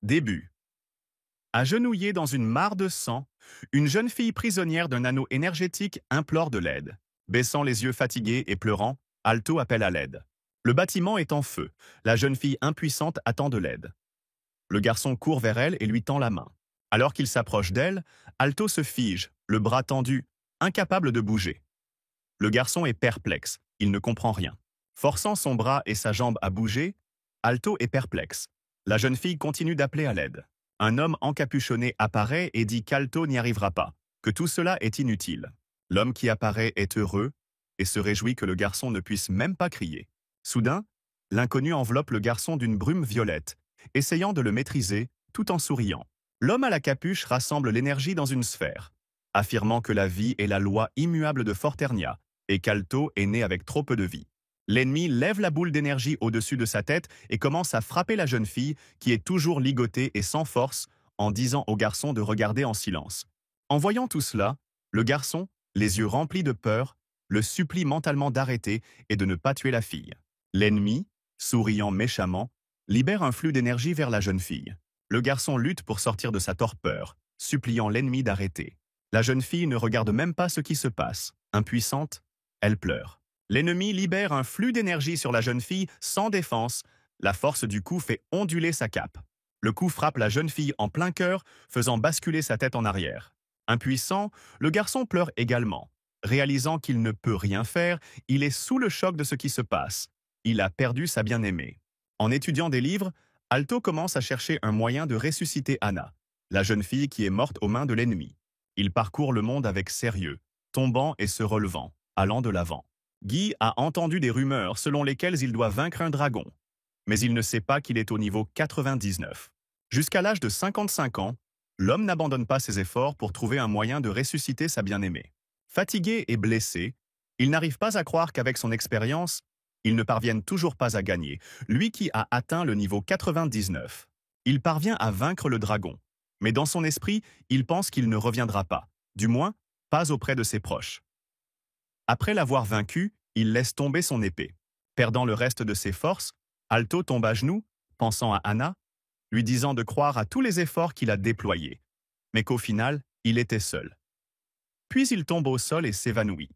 Début. Agenouillée dans une mare de sang, une jeune fille prisonnière d'un anneau énergétique implore de l'aide. Baissant les yeux fatigués et pleurant, Alto appelle à l'aide. Le bâtiment est en feu. La jeune fille impuissante attend de l'aide. Le garçon court vers elle et lui tend la main. Alors qu'il s'approche d'elle, Alto se fige, le bras tendu, incapable de bouger. Le garçon est perplexe, il ne comprend rien. Forçant son bras et sa jambe à bouger, Alto est perplexe. La jeune fille continue d'appeler à l'aide. Un homme encapuchonné apparaît et dit qu'Alto n'y arrivera pas, que tout cela est inutile. L'homme qui apparaît est heureux et se réjouit que le garçon ne puisse même pas crier. Soudain, l'inconnu enveloppe le garçon d'une brume violette, essayant de le maîtriser tout en souriant. L'homme à la capuche rassemble l'énergie dans une sphère, affirmant que la vie est la loi immuable de Forternia et qu'Alto est né avec trop peu de vie. L'ennemi lève la boule d'énergie au-dessus de sa tête et commence à frapper la jeune fille qui est toujours ligotée et sans force en disant au garçon de regarder en silence. En voyant tout cela, le garçon, les yeux remplis de peur, le supplie mentalement d'arrêter et de ne pas tuer la fille. L'ennemi, souriant méchamment, libère un flux d'énergie vers la jeune fille. Le garçon lutte pour sortir de sa torpeur, suppliant l'ennemi d'arrêter. La jeune fille ne regarde même pas ce qui se passe. Impuissante, elle pleure. L'ennemi libère un flux d'énergie sur la jeune fille sans défense. La force du coup fait onduler sa cape. Le coup frappe la jeune fille en plein cœur, faisant basculer sa tête en arrière. Impuissant, le garçon pleure également. Réalisant qu'il ne peut rien faire, il est sous le choc de ce qui se passe. Il a perdu sa bien-aimée. En étudiant des livres, Alto commence à chercher un moyen de ressusciter Anna, la jeune fille qui est morte aux mains de l'ennemi. Il parcourt le monde avec sérieux, tombant et se relevant, allant de l'avant. Guy a entendu des rumeurs selon lesquelles il doit vaincre un dragon, mais il ne sait pas qu'il est au niveau 99. Jusqu'à l'âge de 55 ans, l'homme n'abandonne pas ses efforts pour trouver un moyen de ressusciter sa bien-aimée. Fatigué et blessé, il n'arrive pas à croire qu'avec son expérience, il ne parvienne toujours pas à gagner, lui qui a atteint le niveau 99. Il parvient à vaincre le dragon, mais dans son esprit, il pense qu'il ne reviendra pas, du moins, pas auprès de ses proches. Après l'avoir vaincu, il laisse tomber son épée. Perdant le reste de ses forces, Alto tombe à genoux, pensant à Anna, lui disant de croire à tous les efforts qu'il a déployés, mais qu'au final, il était seul. Puis il tombe au sol et s'évanouit.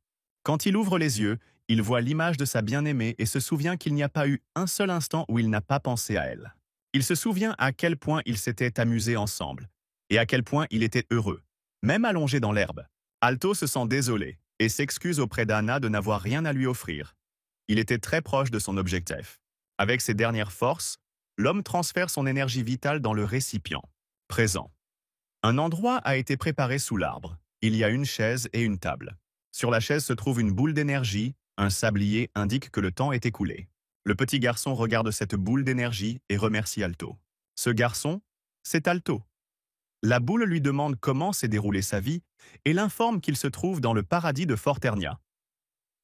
Quand il ouvre les yeux, il voit l'image de sa bien-aimée et se souvient qu'il n'y a pas eu un seul instant où il n'a pas pensé à elle. Il se souvient à quel point ils s'étaient amusés ensemble, et à quel point il était heureux, même allongé dans l'herbe. Alto se sent désolé et s'excuse auprès d'Anna de n'avoir rien à lui offrir. Il était très proche de son objectif. Avec ses dernières forces, l'homme transfère son énergie vitale dans le récipient. Présent. Un endroit a été préparé sous l'arbre. Il y a une chaise et une table. Sur la chaise se trouve une boule d'énergie, un sablier indique que le temps est écoulé. Le petit garçon regarde cette boule d'énergie et remercie Alto. Ce garçon, c'est Alto. La boule lui demande comment s'est déroulée sa vie et l'informe qu'il se trouve dans le paradis de Forternia.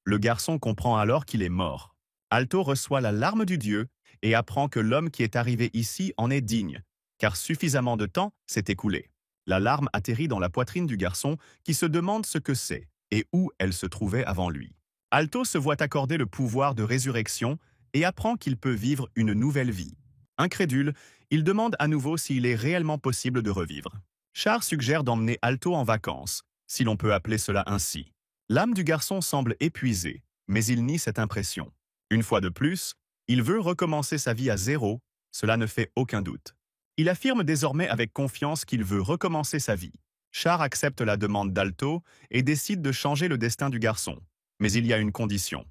Le garçon comprend alors qu'il est mort. Alto reçoit la larme du dieu et apprend que l'homme qui est arrivé ici en est digne, car suffisamment de temps s'est écoulé. La larme atterrit dans la poitrine du garçon qui se demande ce que c'est et où elle se trouvait avant lui. Alto se voit accorder le pouvoir de résurrection et apprend qu'il peut vivre une nouvelle vie. Incrédule, il demande à nouveau s'il est réellement possible de revivre. Char suggère d'emmener Alto en vacances, si l'on peut appeler cela ainsi. L'âme du garçon semble épuisée, mais il nie cette impression. Une fois de plus, il veut recommencer sa vie à zéro, cela ne fait aucun doute. Il affirme désormais avec confiance qu'il veut recommencer sa vie. Char accepte la demande d'Alto et décide de changer le destin du garçon. Mais il y a une condition.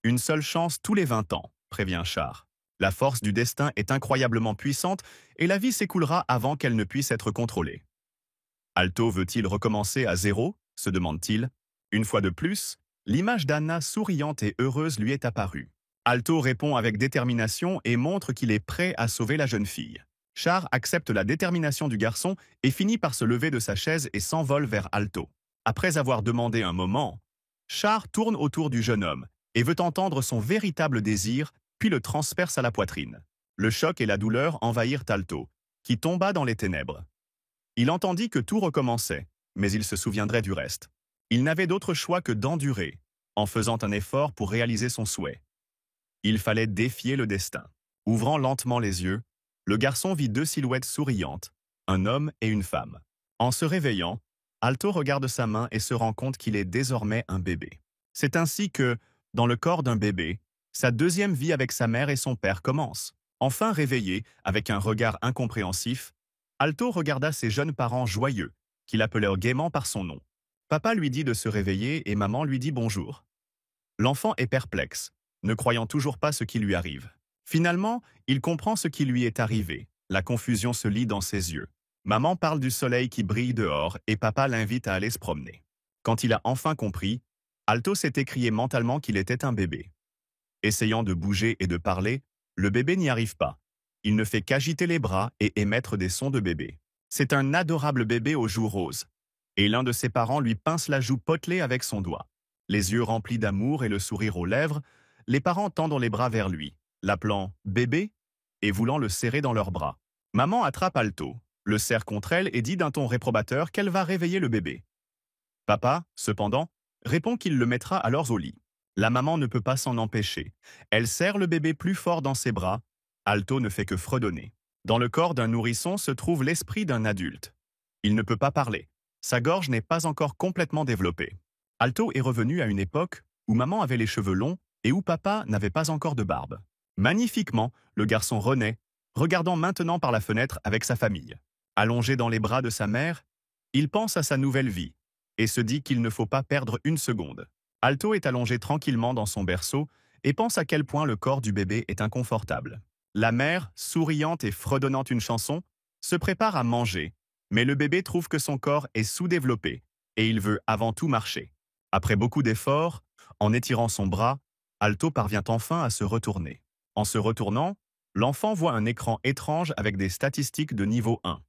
Une seule chance tous les 20 ans, prévient Char. La force du destin est incroyablement puissante et la vie s'écoulera avant qu'elle ne puisse être contrôlée. Alto veut-il recommencer à zéro, se demande-t-il. Une fois de plus, l'image d'Anna souriante et heureuse lui est apparue. Alto répond avec détermination et montre qu'il est prêt à sauver la jeune fille. Char accepte la détermination du garçon et finit par se lever de sa chaise et s'envole vers Alto. Après avoir demandé un moment, Char tourne autour du jeune homme et veut entendre son véritable désir, puis le transperce à la poitrine. Le choc et la douleur envahirent Alto, qui tomba dans les ténèbres. Il entendit que tout recommençait, mais il se souviendrait du reste. Il n'avait d'autre choix que d'endurer, en faisant un effort pour réaliser son souhait. Il fallait défier le destin. Ouvrant lentement les yeux, Le garçon vit deux silhouettes souriantes, un homme et une femme. En se réveillant, Alto regarde sa main et se rend compte qu'il est désormais un bébé. C'est ainsi que, dans le corps d'un bébé, sa deuxième vie avec sa mère et son père commence. Enfin réveillé, avec un regard incompréhensif, Alto regarda ses jeunes parents joyeux, qu'il appelèrent gaiement par son nom. Papa lui dit de se réveiller et maman lui dit bonjour. L'enfant est perplexe, ne croyant toujours pas ce qui lui arrive. Finalement, il comprend ce qui lui est arrivé. La confusion se lit dans ses yeux. Maman parle du soleil qui brille dehors et papa l'invite à aller se promener. Quand il a enfin compris, Alto s'est écrié mentalement qu'il était un bébé. Essayant de bouger et de parler, le bébé n'y arrive pas. Il ne fait qu'agiter les bras et émettre des sons de bébé. C'est un adorable bébé aux joues roses. Et l'un de ses parents lui pince la joue potelée avec son doigt. Les yeux remplis d'amour et le sourire aux lèvres, les parents tendent les bras vers lui, l'appelant « bébé » et voulant le serrer dans leurs bras. Maman attrape Alto, le serre contre elle et dit d'un ton réprobateur qu'elle va réveiller le bébé. Papa, cependant, répond qu'il le mettra alors au lit. La maman ne peut pas s'en empêcher. Elle serre le bébé plus fort dans ses bras. Alto ne fait que fredonner. Dans le corps d'un nourrisson se trouve l'esprit d'un adulte. Il ne peut pas parler. Sa gorge n'est pas encore complètement développée. Alto est revenu à une époque où maman avait les cheveux longs et où papa n'avait pas encore de barbe. Magnifiquement, le garçon renaît, regardant maintenant par la fenêtre avec sa famille. Allongé dans les bras de sa mère, il pense à sa nouvelle vie et se dit qu'il ne faut pas perdre une seconde. Alto est allongé tranquillement dans son berceau et pense à quel point le corps du bébé est inconfortable. La mère, souriante et fredonnant une chanson, se prépare à manger, mais le bébé trouve que son corps est sous-développé et il veut avant tout marcher. Après beaucoup d'efforts, en étirant son bras, Alto parvient enfin à se retourner. En se retournant, l'enfant voit un écran étrange avec des statistiques de niveau 1.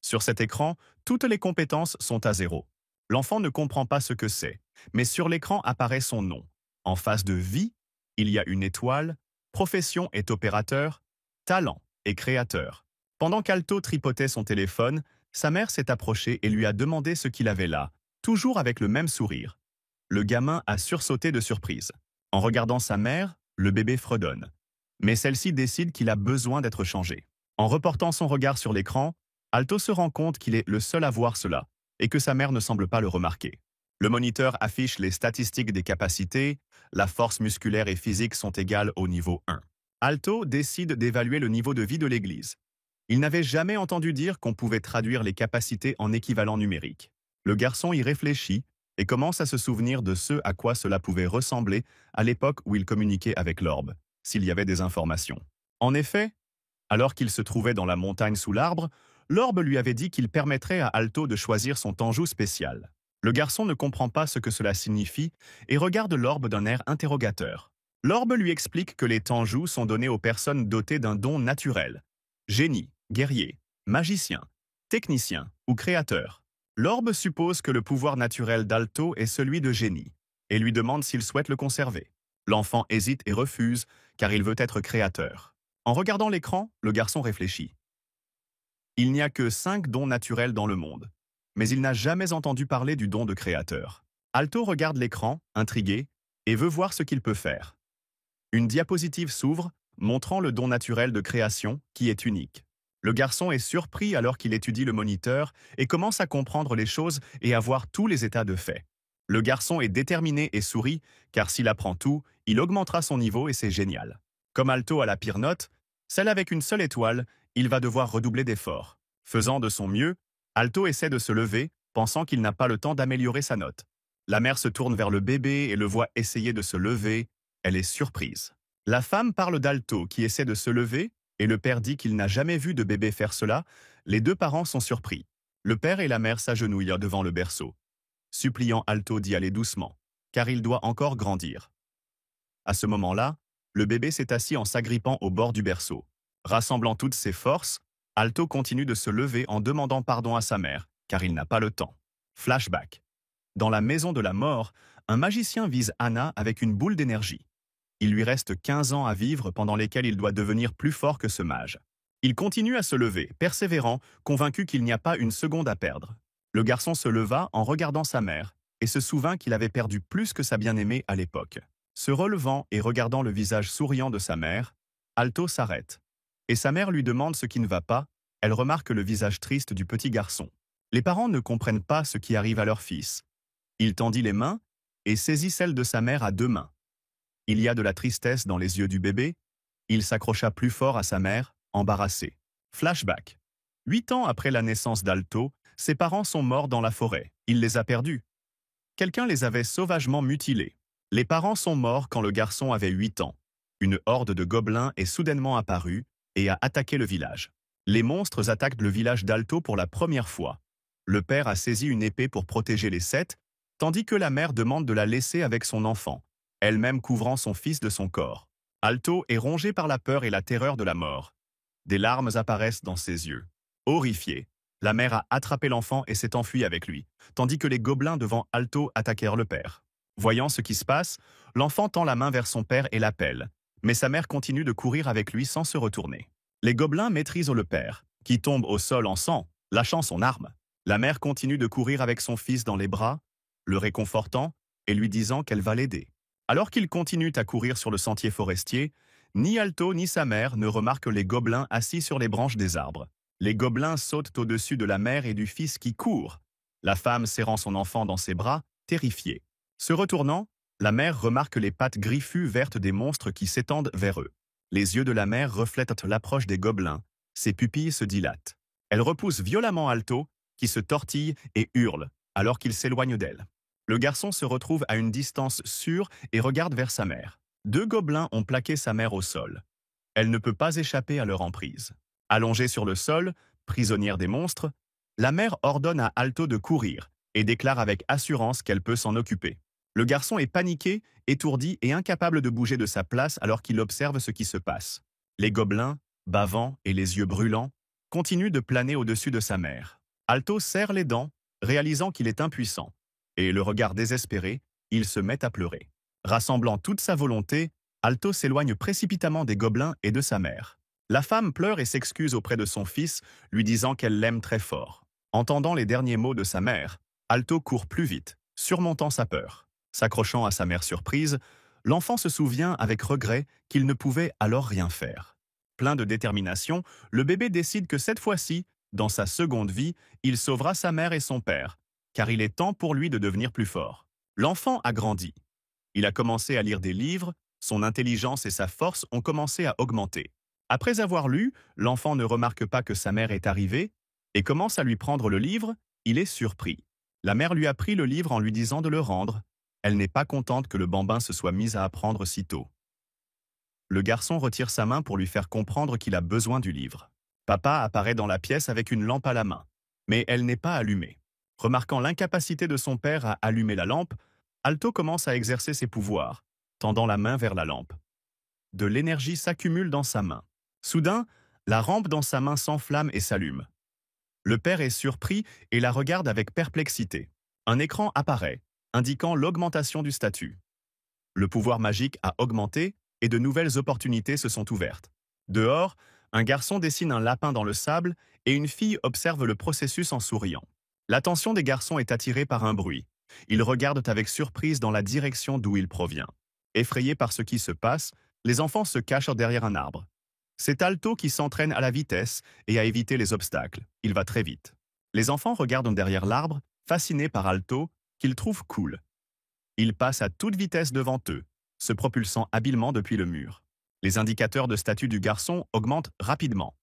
Sur cet écran, toutes les compétences sont à 0. L'enfant ne comprend pas ce que c'est, mais sur l'écran apparaît son nom. En face de vie, il y a une étoile, profession est opérateur, talent est créateur. Pendant qu'Alto tripotait son téléphone, sa mère s'est approchée et lui a demandé ce qu'il avait là, toujours avec le même sourire. Le gamin a sursauté de surprise. En regardant sa mère, le bébé fredonne. Mais celle-ci décide qu'il a besoin d'être changé. En reportant son regard sur l'écran, Alto se rend compte qu'il est le seul à voir cela et que sa mère ne semble pas le remarquer. Le moniteur affiche les statistiques des capacités, la force musculaire et physique sont égales au niveau 1. Alto décide d'évaluer le niveau de vie de l'Église. Il n'avait jamais entendu dire qu'on pouvait traduire les capacités en équivalent numérique. Le garçon y réfléchit et commence à se souvenir de ce à quoi cela pouvait ressembler à l'époque où il communiquait avec l'orbe, s'il y avait des informations. En effet, alors qu'il se trouvait dans la montagne sous l'arbre, l'orbe lui avait dit qu'il permettrait à Alto de choisir son Tenjou spécial. Le garçon ne comprend pas ce que cela signifie et regarde l'orbe d'un air interrogateur. L'orbe lui explique que les Tenjous sont donnés aux personnes dotées d'un don naturel. Génie, guerrier, magicien, technicien ou créateur. L'orbe suppose que le pouvoir naturel d'Alto est celui de génie et lui demande s'il souhaite le conserver. L'enfant hésite et refuse car il veut être créateur. En regardant l'écran, le garçon réfléchit. Il n'y a que 5 dons naturels dans le monde, mais il n'a jamais entendu parler du don de créateur. Alto regarde l'écran, intrigué, et veut voir ce qu'il peut faire. Une diapositive s'ouvre, montrant le don naturel de création, qui est unique. Le garçon est surpris alors qu'il étudie le moniteur et commence à comprendre les choses et à voir tous les états de fait. Le garçon est déterminé et sourit, car s'il apprend tout, il augmentera son niveau et c'est génial. Comme Alto a la pire note, celle avec une seule étoile, il va devoir redoubler d'efforts. Faisant de son mieux, Alto essaie de se lever, pensant qu'il n'a pas le temps d'améliorer sa note. La mère se tourne vers le bébé et le voit essayer de se lever. Elle est surprise. La femme parle d'Alto qui essaie de se lever et le père dit qu'il n'a jamais vu de bébé faire cela. Les deux parents sont surpris. Le père et la mère s'agenouillent devant le berceau, suppliant Alto d'y aller doucement, car il doit encore grandir. À ce moment-là, le bébé s'est assis en s'agrippant au bord du berceau. Rassemblant toutes ses forces, Alto continue de se lever en demandant pardon à sa mère, car il n'a pas le temps. Flashback. Dans la maison de la mort, un magicien vise Anna avec une boule d'énergie. Il lui reste 15 ans à vivre pendant lesquels il doit devenir plus fort que ce mage. Il continue à se lever, persévérant, convaincu qu'il n'y a pas une seconde à perdre. Le garçon se leva en regardant sa mère et se souvint qu'il avait perdu plus que sa bien-aimée à l'époque. Se relevant et regardant le visage souriant de sa mère, Alto s'arrête. et sa mère lui demande ce qui ne va pas, elle remarque le visage triste du petit garçon. Les parents ne comprennent pas ce qui arrive à leur fils. Il tendit les mains et saisit celle de sa mère à deux mains. Il y a de la tristesse dans les yeux du bébé. Il s'accrocha plus fort à sa mère, embarrassé. Flashback. 8 ans après la naissance d'Alto, ses parents sont morts dans la forêt. Il les a perdus. Quelqu'un les avait sauvagement mutilés. Les parents sont morts quand le garçon avait 8 ans. Une horde de gobelins est soudainement apparue et a attaqué le village. Les monstres attaquent le village d'Alto pour la première fois. Le père a saisi une épée pour protéger les 7, tandis que la mère demande de la laisser avec son enfant, elle-même couvrant son fils de son corps. Alto est rongé par la peur et la terreur de la mort. Des larmes apparaissent dans ses yeux. Horrifiée, la mère a attrapé l'enfant et s'est enfuie avec lui, tandis que les gobelins devant Alto attaquèrent le père. Voyant ce qui se passe, l'enfant tend la main vers son père et l'appelle, mais sa mère continue de courir avec lui sans se retourner. Les gobelins maîtrisent le père, qui tombe au sol en sang, lâchant son arme. La mère continue de courir avec son fils dans les bras, le réconfortant et lui disant qu'elle va l'aider. Alors qu'ils continuent à courir sur le sentier forestier, ni Alto ni sa mère ne remarquent les gobelins assis sur les branches des arbres. Les gobelins sautent au-dessus de la mère et du fils qui courent, la femme serrant son enfant dans ses bras, terrifiée. Se retournant, la mère remarque les pattes griffues vertes des monstres qui s'étendent vers eux. Les yeux de la mère reflètent l'approche des gobelins, ses pupilles se dilatent. Elle repousse violemment Alto, qui se tortille et hurle, alors qu'il s'éloigne d'elle. Le garçon se retrouve à une distance sûre et regarde vers sa mère. 2 gobelins ont plaqué sa mère au sol. Elle ne peut pas échapper à leur emprise. Allongée sur le sol, prisonnière des monstres, la mère ordonne à Alto de courir et déclare avec assurance qu'elle peut s'en occuper. Le garçon est paniqué, étourdi et incapable de bouger de sa place alors qu'il observe ce qui se passe. Les gobelins, bavants et les yeux brûlants, continuent de planer au-dessus de sa mère. Alto serre les dents, réalisant qu'il est impuissant. Et le regard désespéré, il se met à pleurer. Rassemblant toute sa volonté, Alto s'éloigne précipitamment des gobelins et de sa mère. La femme pleure et s'excuse auprès de son fils, lui disant qu'elle l'aime très fort. Entendant les derniers mots de sa mère, Alto court plus vite, surmontant sa peur. S'accrochant à sa mère surprise, l'enfant se souvient avec regret qu'il ne pouvait alors rien faire. Plein de détermination, le bébé décide que cette fois-ci, dans sa seconde vie, il sauvera sa mère et son père, car il est temps pour lui de devenir plus fort. L'enfant a grandi. Il a commencé à lire des livres, son intelligence et sa force ont commencé à augmenter. Après avoir lu, l'enfant ne remarque pas que sa mère est arrivée et commence à lui prendre le livre, il est surpris. La mère lui a pris le livre en lui disant de le rendre. Elle n'est pas contente que le bambin se soit mis à apprendre si tôt. Le garçon retire sa main pour lui faire comprendre qu'il a besoin du livre. Papa apparaît dans la pièce avec une lampe à la main, mais elle n'est pas allumée. Remarquant l'incapacité de son père à allumer la lampe, Alto commence à exercer ses pouvoirs, tendant la main vers la lampe. De l'énergie s'accumule dans sa main. Soudain, la rampe dans sa main s'enflamme et s'allume. Le père est surpris et la regarde avec perplexité. Un écran apparaît, indiquant l'augmentation du statut. Le pouvoir magique a augmenté et de nouvelles opportunités se sont ouvertes. Dehors, un garçon dessine un lapin dans le sable et une fille observe le processus en souriant. L'attention des garçons est attirée par un bruit. Ils regardent avec surprise dans la direction d'où il provient. Effrayés par ce qui se passe, les enfants se cachent derrière un arbre. C'est Alto qui s'entraîne à la vitesse et à éviter les obstacles. Il va très vite. Les enfants regardent derrière l'arbre, fascinés par Alto, qu'ils trouvent cool. Il passe à toute vitesse devant eux, se propulsant habilement depuis le mur. Les indicateurs de statut du garçon augmentent rapidement.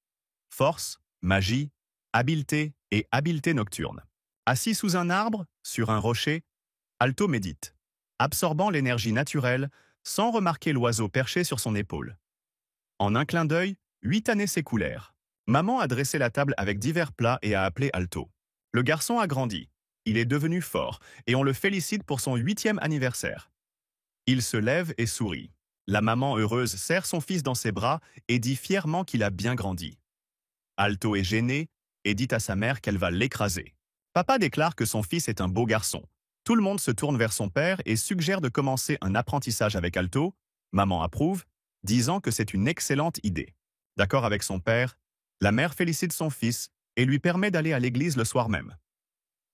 Force, magie, habileté et habileté nocturne. Assis sous un arbre, sur un rocher, Alto médite, absorbant l'énergie naturelle sans remarquer l'oiseau perché sur son épaule. En un clin d'œil, 8 années s'écoulèrent. Maman a dressé la table avec divers plats et a appelé Alto. Le garçon a grandi. Il est devenu fort et on le félicite pour son 8e anniversaire. Il se lève et sourit. La maman heureuse serre son fils dans ses bras et dit fièrement qu'il a bien grandi. Alto est gêné et dit à sa mère qu'elle va l'écraser. Papa déclare que son fils est un beau garçon. Tout le monde se tourne vers son père et suggère de commencer un apprentissage avec Alto. Maman approuve, disant que c'est une excellente idée. D'accord avec son père, la mère félicite son fils et lui permet d'aller à l'église le soir même.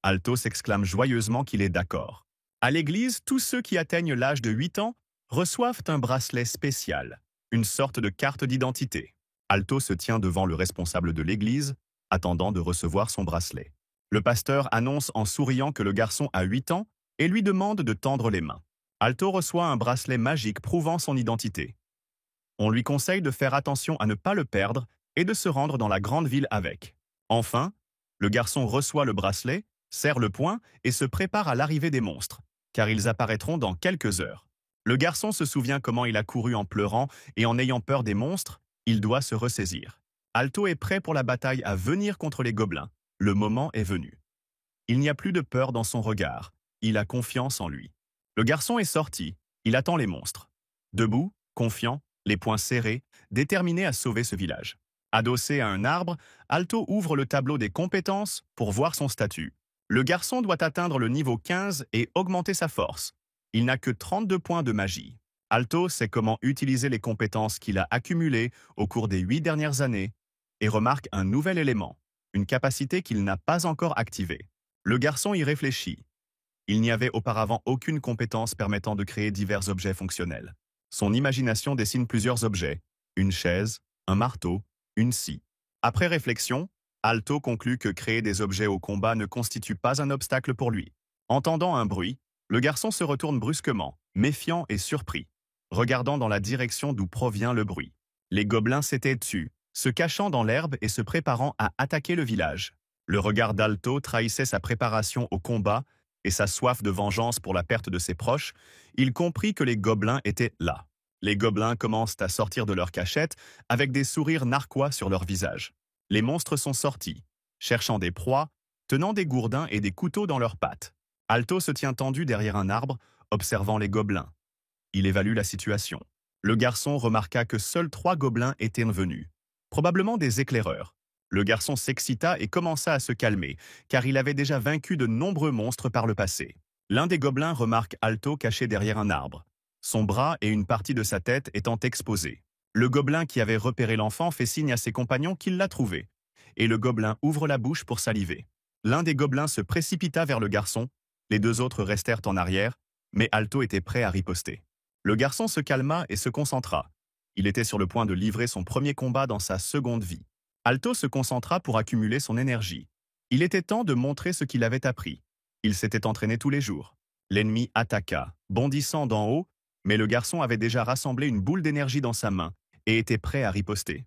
Alto s'exclame joyeusement qu'il est d'accord. À l'église, tous ceux qui atteignent l'âge de 8 ans reçoivent un bracelet spécial, une sorte de carte d'identité. Alto se tient devant le responsable de l'église, attendant de recevoir son bracelet. Le pasteur annonce en souriant que le garçon a 8 ans et lui demande de tendre les mains. Alto reçoit un bracelet magique prouvant son identité. On lui conseille de faire attention à ne pas le perdre et de se rendre dans la grande ville avec. Enfin, le garçon reçoit le bracelet, serre le poing et se prépare à l'arrivée des monstres, car ils apparaîtront dans quelques heures. Le garçon se souvient comment il a couru en pleurant et en ayant peur des monstres, il doit se ressaisir. Alto est prêt pour la bataille à venir contre les gobelins. Le moment est venu. Il n'y a plus de peur dans son regard. Il a confiance en lui. Le garçon est sorti. Il attend les monstres. Debout, confiant, les poings serrés, déterminé à sauver ce village. Adossé à un arbre, Alto ouvre le tableau des compétences pour voir son statut. Le garçon doit atteindre le niveau 15 et augmenter sa force. Il n'a que 32 points de magie. Alto sait comment utiliser les compétences qu'il a accumulées au cours des 8 dernières années et remarque un nouvel élément, une capacité qu'il n'a pas encore activée. Le garçon y réfléchit. Il n'y avait auparavant aucune compétence permettant de créer divers objets fonctionnels. Son imagination dessine plusieurs objets, une chaise, un marteau, une scie. Après réflexion, Alto conclut que créer des objets au combat ne constitue pas un obstacle pour lui. Entendant un bruit, le garçon se retourne brusquement, méfiant et surpris, regardant dans la direction d'où provient le bruit. Les gobelins s'étaient dessus, se cachant dans l'herbe et se préparant à attaquer le village. Le regard d'Alto trahissait sa préparation au combat et sa soif de vengeance pour la perte de ses proches. Il comprit que les gobelins étaient là. Les gobelins commencent à sortir de leur cachette avec des sourires narquois sur leur visage. Les monstres sont sortis, cherchant des proies, tenant des gourdins et des couteaux dans leurs pattes. Alto se tient tendu derrière un arbre, observant les gobelins. Il évalue la situation. Le garçon remarqua que seuls 3 gobelins étaient venus, probablement des éclaireurs. Le garçon s'excita et commença à se calmer, car il avait déjà vaincu de nombreux monstres par le passé. L'un des gobelins remarque Alto caché derrière un arbre, son bras et une partie de sa tête étant exposés. Le gobelin qui avait repéré l'enfant fait signe à ses compagnons qu'il l'a trouvé, et le gobelin ouvre la bouche pour saliver. L'un des gobelins se précipita vers le garçon, les 2 autres restèrent en arrière, mais Alto était prêt à riposter. Le garçon se calma et se concentra. Il était sur le point de livrer son premier combat dans sa seconde vie. Alto se concentra pour accumuler son énergie. Il était temps de montrer ce qu'il avait appris. Il s'était entraîné tous les jours. L'ennemi attaqua, bondissant d'en haut, mais le garçon avait déjà rassemblé une boule d'énergie dans sa main et était prêt à riposter.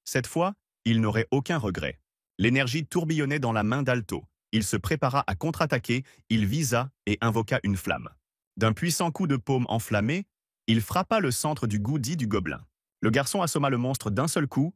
Cette fois, il n'aurait aucun regret. L'énergie tourbillonnait dans la main d'Alto. Il se prépara à contre-attaquer, il visa et invoqua une flamme. D'un puissant coup de paume enflammé, il frappa le centre du goudis du gobelin. Le garçon assomma le monstre d'un seul coup,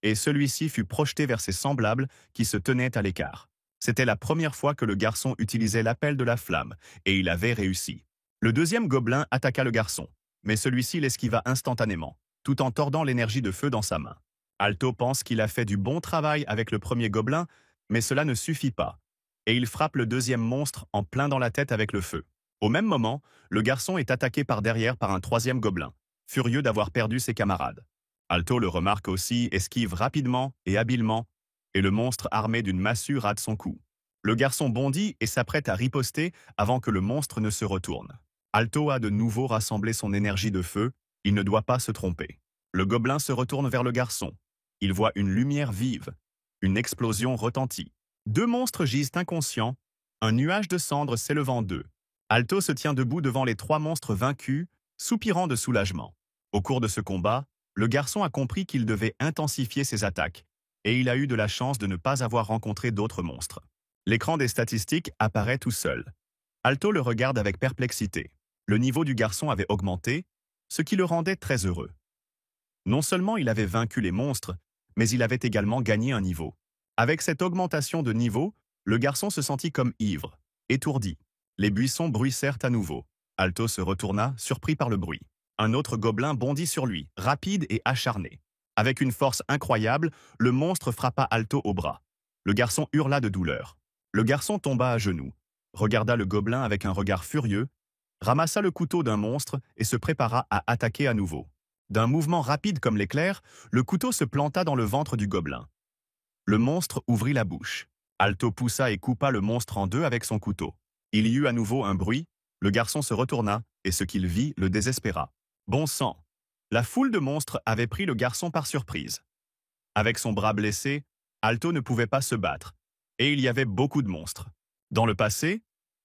et celui-ci fut projeté vers ses semblables qui se tenaient à l'écart. C'était la première fois que le garçon utilisait l'appel de la flamme, et il avait réussi. Le deuxième gobelin attaqua le garçon, mais celui-ci l'esquiva instantanément, tout en tordant l'énergie de feu dans sa main. Alto pense qu'il a fait du bon travail avec le premier gobelin, mais cela ne suffit pas, et il frappe le deuxième monstre en plein dans la tête avec le feu. Au même moment, le garçon est attaqué par derrière par un troisième gobelin, furieux d'avoir perdu ses camarades. Alto le remarque aussi, esquive rapidement et habilement, et le monstre armé d'une massue rate son coup. Le garçon bondit et s'apprête à riposter avant que le monstre ne se retourne. Alto a de nouveau rassemblé son énergie de feu, il ne doit pas se tromper. Le gobelin se retourne vers le garçon. Il voit une lumière vive. Une explosion retentit. 2 monstres gisent inconscients, un nuage de cendres s'élevant d'eux. Alto se tient debout devant les 3 monstres vaincus, soupirant de soulagement. Au cours de ce combat, le garçon a compris qu'il devait intensifier ses attaques, et il a eu de la chance de ne pas avoir rencontré d'autres monstres. L'écran des statistiques apparaît tout seul. Alto le regarde avec perplexité. Le niveau du garçon avait augmenté, ce qui le rendait très heureux. Non seulement il avait vaincu les monstres, mais il avait également gagné un niveau. Avec cette augmentation de niveau, le garçon se sentit comme ivre, étourdi. Les buissons bruissèrent à nouveau. Alto se retourna, surpris par le bruit. Un autre gobelin bondit sur lui, rapide et acharné. Avec une force incroyable, le monstre frappa Alto au bras. Le garçon hurla de douleur. Le garçon tomba à genoux, regarda le gobelin avec un regard furieux, ramassa le couteau d'un monstre et se prépara à attaquer à nouveau. D'un mouvement rapide comme l'éclair, le couteau se planta dans le ventre du gobelin. Le monstre ouvrit la bouche. Alto poussa et coupa le monstre en 2 avec son couteau. Il y eut à nouveau un bruit, le garçon se retourna, et ce qu'il vit le désespéra. Bon sang! La foule de monstres avait pris le garçon par surprise. Avec son bras blessé, Alto ne pouvait pas se battre, et il y avait beaucoup de monstres. Dans le passé,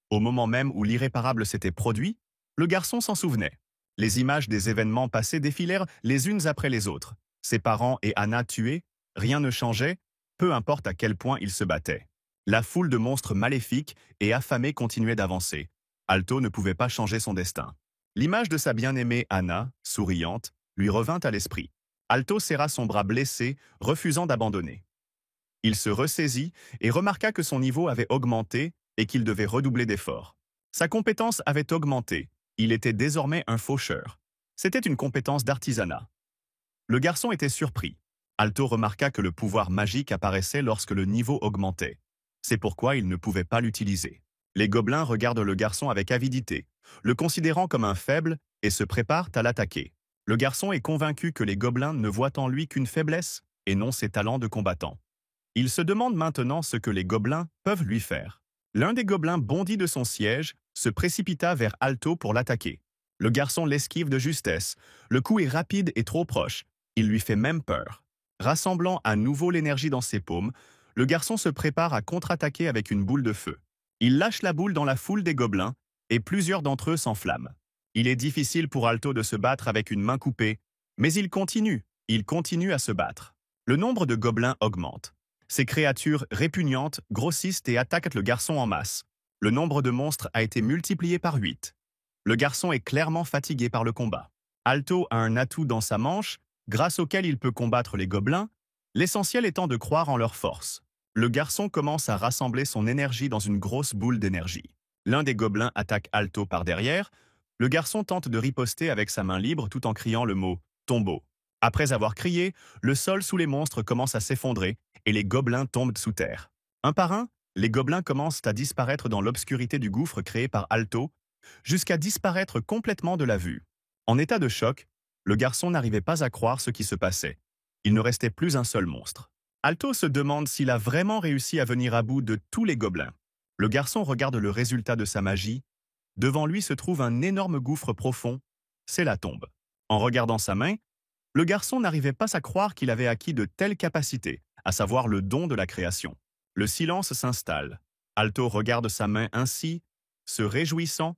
au moment même où l'irréparable s'était produit, le garçon s'en souvenait. Les images des événements passés défilèrent les unes après les autres. Ses parents et Anna tués, rien ne changeait, peu importe à quel point ils se battaient. La foule de monstres maléfiques et affamés continuait d'avancer. Alto ne pouvait pas changer son destin. L'image de sa bien-aimée Anna, souriante, lui revint à l'esprit. Alto serra son bras blessé, refusant d'abandonner. Il se ressaisit et remarqua que son niveau avait augmenté et qu'il devait redoubler d'efforts. Sa compétence avait augmenté. Il était désormais un faucheur. C'était une compétence d'artisanat. Le garçon était surpris. Alto remarqua que le pouvoir magique apparaissait lorsque le niveau augmentait. C'est pourquoi il ne pouvait pas l'utiliser. Les gobelins regardent le garçon avec avidité, le considérant comme un faible et se préparent à l'attaquer. Le garçon est convaincu que les gobelins ne voient en lui qu'une faiblesse et non ses talents de combattant. Il se demande maintenant ce que les gobelins peuvent lui faire. L'un des gobelins bondit de son siège, se précipita vers Alto pour l'attaquer. Le garçon l'esquive de justesse. Le coup est rapide et trop proche. Il lui fait même peur. Rassemblant à nouveau l'énergie dans ses paumes, le garçon se prépare à contre-attaquer avec une boule de feu. Il lâche la boule dans la foule des gobelins, et plusieurs d'entre eux s'enflamment. Il est difficile pour Alto de se battre avec une main coupée, mais il continue à se battre. Le nombre de gobelins augmente. Ces créatures répugnantes grossissent et attaquent le garçon en masse. Le nombre de monstres a été multiplié par 8. Le garçon est clairement fatigué par le combat. Alto a un atout dans sa manche, grâce auquel il peut combattre les gobelins, l'essentiel étant de croire en leur force. Le garçon commence à rassembler son énergie dans une grosse boule d'énergie. L'un des gobelins attaque Alto par derrière. Le garçon tente de riposter avec sa main libre tout en criant le mot « tombeau ». Après avoir crié, le sol sous les monstres commence à s'effondrer et les gobelins tombent sous terre. Un par un, les gobelins commencent à disparaître dans l'obscurité du gouffre créé par Alto, jusqu'à disparaître complètement de la vue. En état de choc, le garçon n'arrivait pas à croire ce qui se passait. Il ne restait plus un seul monstre. Alto se demande s'il a vraiment réussi à venir à bout de tous les gobelins. Le garçon regarde le résultat de sa magie. Devant lui se trouve un énorme gouffre profond. C'est la tombe. En regardant sa main, le garçon n'arrivait pas à croire qu'il avait acquis de telles capacités, à savoir le don de la création. Le silence s'installe. Alto regarde sa main ainsi, se réjouissant,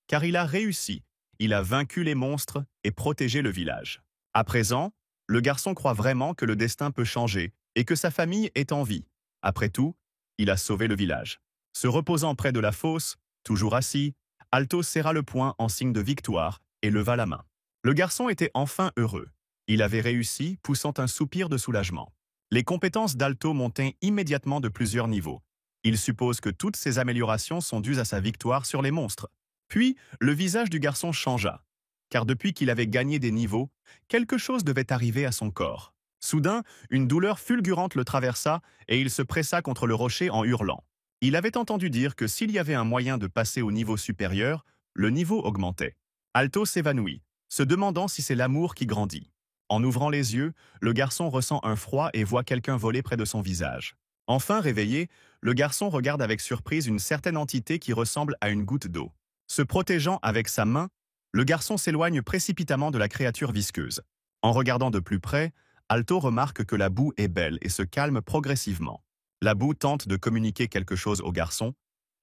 car il a réussi. Il a vaincu les monstres et protégé le village. À présent, le garçon croit vraiment que le destin peut changer et que sa famille est en vie. Après tout, il a sauvé le village. Se reposant près de la fosse, toujours assis, Alto serra le poing en signe de victoire et leva la main. Le garçon était enfin heureux. Il avait réussi, poussant un soupir de soulagement. Les compétences d'Alto montaient immédiatement de plusieurs niveaux. Il suppose que toutes ces améliorations sont dues à sa victoire sur les monstres. Puis, le visage du garçon changea, car depuis qu'il avait gagné des niveaux, quelque chose devait arriver à son corps. Soudain, une douleur fulgurante le traversa et il se pressa contre le rocher en hurlant. Il avait entendu dire que s'il y avait un moyen de passer au niveau supérieur, le niveau augmentait. Alto s'évanouit, se demandant si c'est l'amour qui grandit. En ouvrant les yeux, le garçon ressent un froid et voit quelqu'un voler près de son visage. Enfin réveillé, le garçon regarde avec surprise une certaine entité qui ressemble à une goutte d'eau. Se protégeant avec sa main, le garçon s'éloigne précipitamment de la créature visqueuse. En regardant de plus près, Alto remarque que la boue est belle et se calme progressivement. La boue tente de communiquer quelque chose au garçon,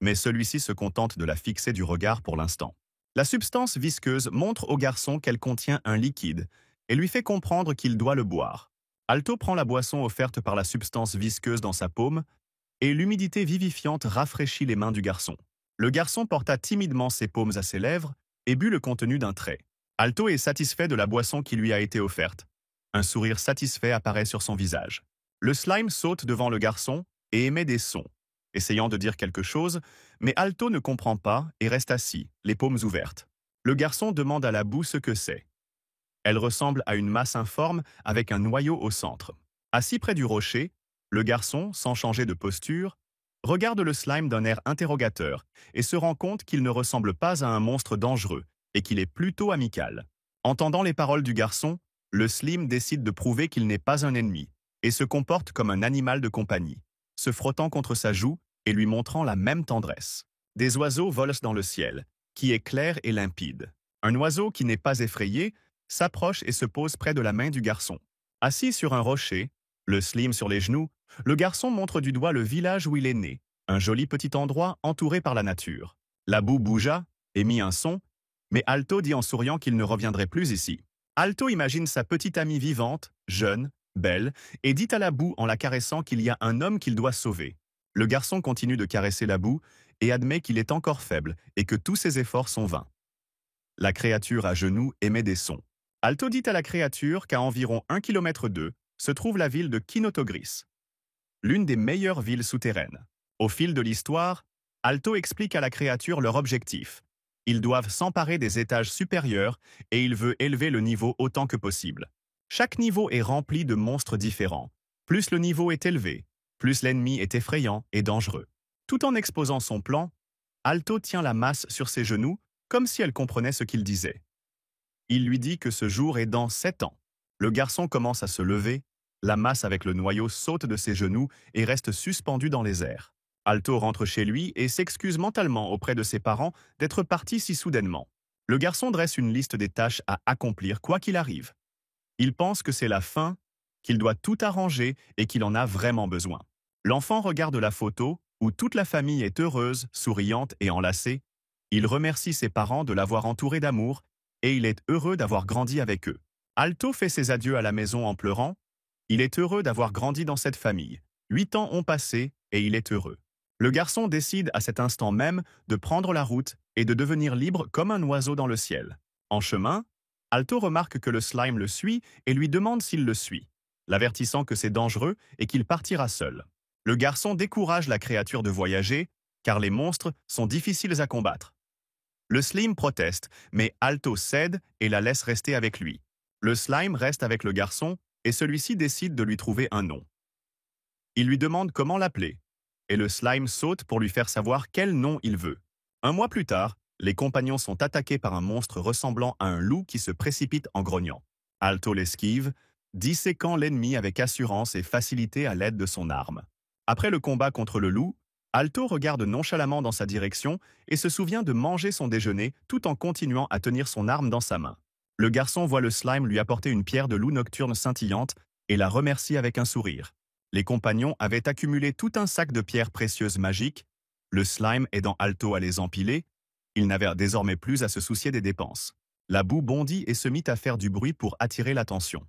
mais celui-ci se contente de la fixer du regard pour l'instant. La substance visqueuse montre au garçon qu'elle contient un liquide et lui fait comprendre qu'il doit le boire. Alto prend la boisson offerte par la substance visqueuse dans sa paume et l'humidité vivifiante rafraîchit les mains du garçon. Le garçon porta timidement ses paumes à ses lèvres et but le contenu d'un trait. Alto est satisfait de la boisson qui lui a été offerte. Un sourire satisfait apparaît sur son visage. Le slime saute devant le garçon et émet des sons, essayant de dire quelque chose, mais Alto ne comprend pas et reste assis, les paumes ouvertes. Le garçon demande à la boue ce que c'est. Elle ressemble à une masse informe avec un noyau au centre. Assis près du rocher, le garçon, sans changer de posture, regarde le slime d'un air interrogateur et se rend compte qu'il ne ressemble pas à un monstre dangereux et qu'il est plutôt amical. Entendant les paroles du garçon, le slime décide de prouver qu'il n'est pas un ennemi et se comporte comme un animal de compagnie, se frottant contre sa joue et lui montrant la même tendresse. Des oiseaux volent dans le ciel, qui est clair et limpide. Un oiseau qui n'est pas effrayé s'approche et se pose près de la main du garçon. Assis sur un rocher, Le Slim sur les genoux, le garçon montre du doigt le village où il est né, un joli petit endroit entouré par la nature. La boue bougea, émit un son, mais Alto dit en souriant qu'il ne reviendrait plus ici. Alto imagine sa petite amie vivante, jeune, belle, et dit à la boue en la caressant qu'il y a un homme qu'il doit sauver. Le garçon continue de caresser la boue et admet qu'il est encore faible et que tous ses efforts sont vains. La créature à genoux émet des sons. Alto dit à la créature qu'à environ 1 km d'eux se trouve la ville de Kinotogris, l'une des meilleures villes souterraines. Au fil de l'histoire, Alto explique à la créature leur objectif. Ils doivent s'emparer des étages supérieurs et il veut élever le niveau autant que possible. Chaque niveau est rempli de monstres différents. Plus le niveau est élevé, plus l'ennemi est effrayant et dangereux. Tout en exposant son plan, Alto tient la masse sur ses genoux comme si elle comprenait ce qu'il disait. Il lui dit que ce jour est dans 7 ans. Le garçon commence à se lever, la masse avec le noyau saute de ses genoux et reste suspendue dans les airs. Alto rentre chez lui et s'excuse mentalement auprès de ses parents d'être parti si soudainement. Le garçon dresse une liste des tâches à accomplir quoi qu'il arrive. Il pense que c'est la fin, qu'il doit tout arranger et qu'il en a vraiment besoin. L'enfant regarde la photo où toute la famille est heureuse, souriante et enlacée. Il remercie ses parents de l'avoir entouré d'amour et il est heureux d'avoir grandi avec eux. Alto fait ses adieux à la maison en pleurant. Il est heureux d'avoir grandi dans cette famille. 8 ans ont passé et il est heureux. Le garçon décide à cet instant même de prendre la route et de devenir libre comme un oiseau dans le ciel. En chemin, Alto remarque que le slime le suit et lui demande s'il le suit, l'avertissant que c'est dangereux et qu'il partira seul. Le garçon décourage la créature de voyager, car les monstres sont difficiles à combattre. Le slime proteste, mais Alto cède et la laisse rester avec lui. Le slime reste avec le garçon et celui-ci décide de lui trouver un nom. Il lui demande comment l'appeler, et le slime saute pour lui faire savoir quel nom il veut. 1 mois plus tard, les compagnons sont attaqués par un monstre ressemblant à un loup qui se précipite en grognant. Alto l'esquive, disséquant l'ennemi avec assurance et facilité à l'aide de son arme. Après le combat contre le loup, Alto regarde nonchalamment dans sa direction et se souvient de manger son déjeuner tout en continuant à tenir son arme dans sa main. Le garçon voit le slime lui apporter une pierre de loup nocturne scintillante et la remercie avec un sourire. Les compagnons avaient accumulé tout un sac de pierres précieuses magiques. Le slime aidant Alto à les empiler, il n'avait désormais plus à se soucier des dépenses. La boue bondit et se mit à faire du bruit pour attirer l'attention.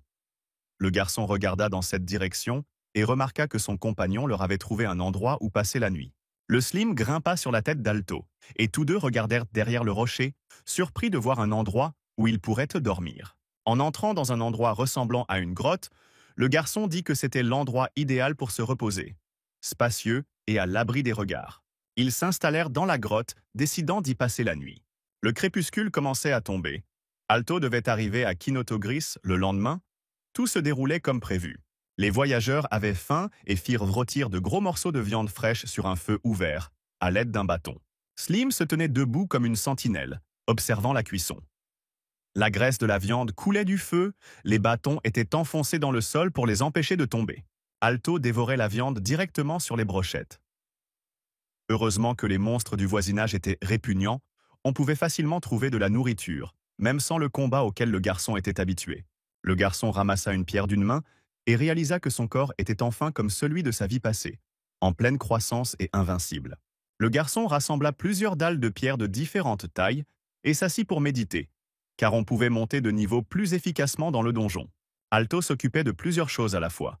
Le garçon regarda dans cette direction et remarqua que son compagnon leur avait trouvé un endroit où passer la nuit. Le slim grimpa sur la tête d'Alto, et tous deux regardèrent derrière le rocher, surpris de voir un endroit où ils pourraient dormir. En entrant dans un endroit ressemblant à une grotte, le garçon dit que c'était l'endroit idéal pour se reposer, spacieux et à l'abri des regards. Ils s'installèrent dans la grotte, décidant d'y passer la nuit. Le crépuscule commençait à tomber. Alto devait arriver à Kinotogris le lendemain. Tout se déroulait comme prévu. Les voyageurs avaient faim et firent rôtir de gros morceaux de viande fraîche sur un feu ouvert, à l'aide d'un bâton. Slim se tenait debout comme une sentinelle, observant la cuisson. La graisse de la viande coulait du feu, les bâtons étaient enfoncés dans le sol pour les empêcher de tomber. Alto dévorait la viande directement sur les brochettes. Heureusement que les monstres du voisinage étaient répugnants, on pouvait facilement trouver de la nourriture, même sans le combat auquel le garçon était habitué. Le garçon ramassa une pierre d'une main et réalisa que son corps était enfin comme celui de sa vie passée, en pleine croissance et invincible. Le garçon rassembla plusieurs dalles de pierre de différentes tailles et s'assit pour méditer, car on pouvait monter de niveau plus efficacement dans le donjon. Alto s'occupait de plusieurs choses à la fois.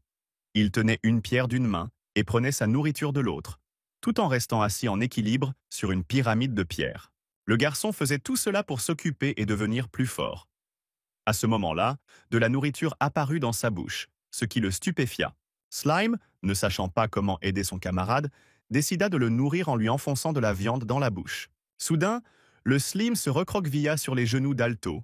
Il tenait une pierre d'une main et prenait sa nourriture de l'autre, tout en restant assis en équilibre sur une pyramide de pierre. Le garçon faisait tout cela pour s'occuper et devenir plus fort. À ce moment-là, de la nourriture apparut dans sa bouche, ce qui le stupéfia. Slime, ne sachant pas comment aider son camarade, décida de le nourrir en lui enfonçant de la viande dans la bouche. Soudain, le Slim se recroquevilla sur les genoux d'Alto,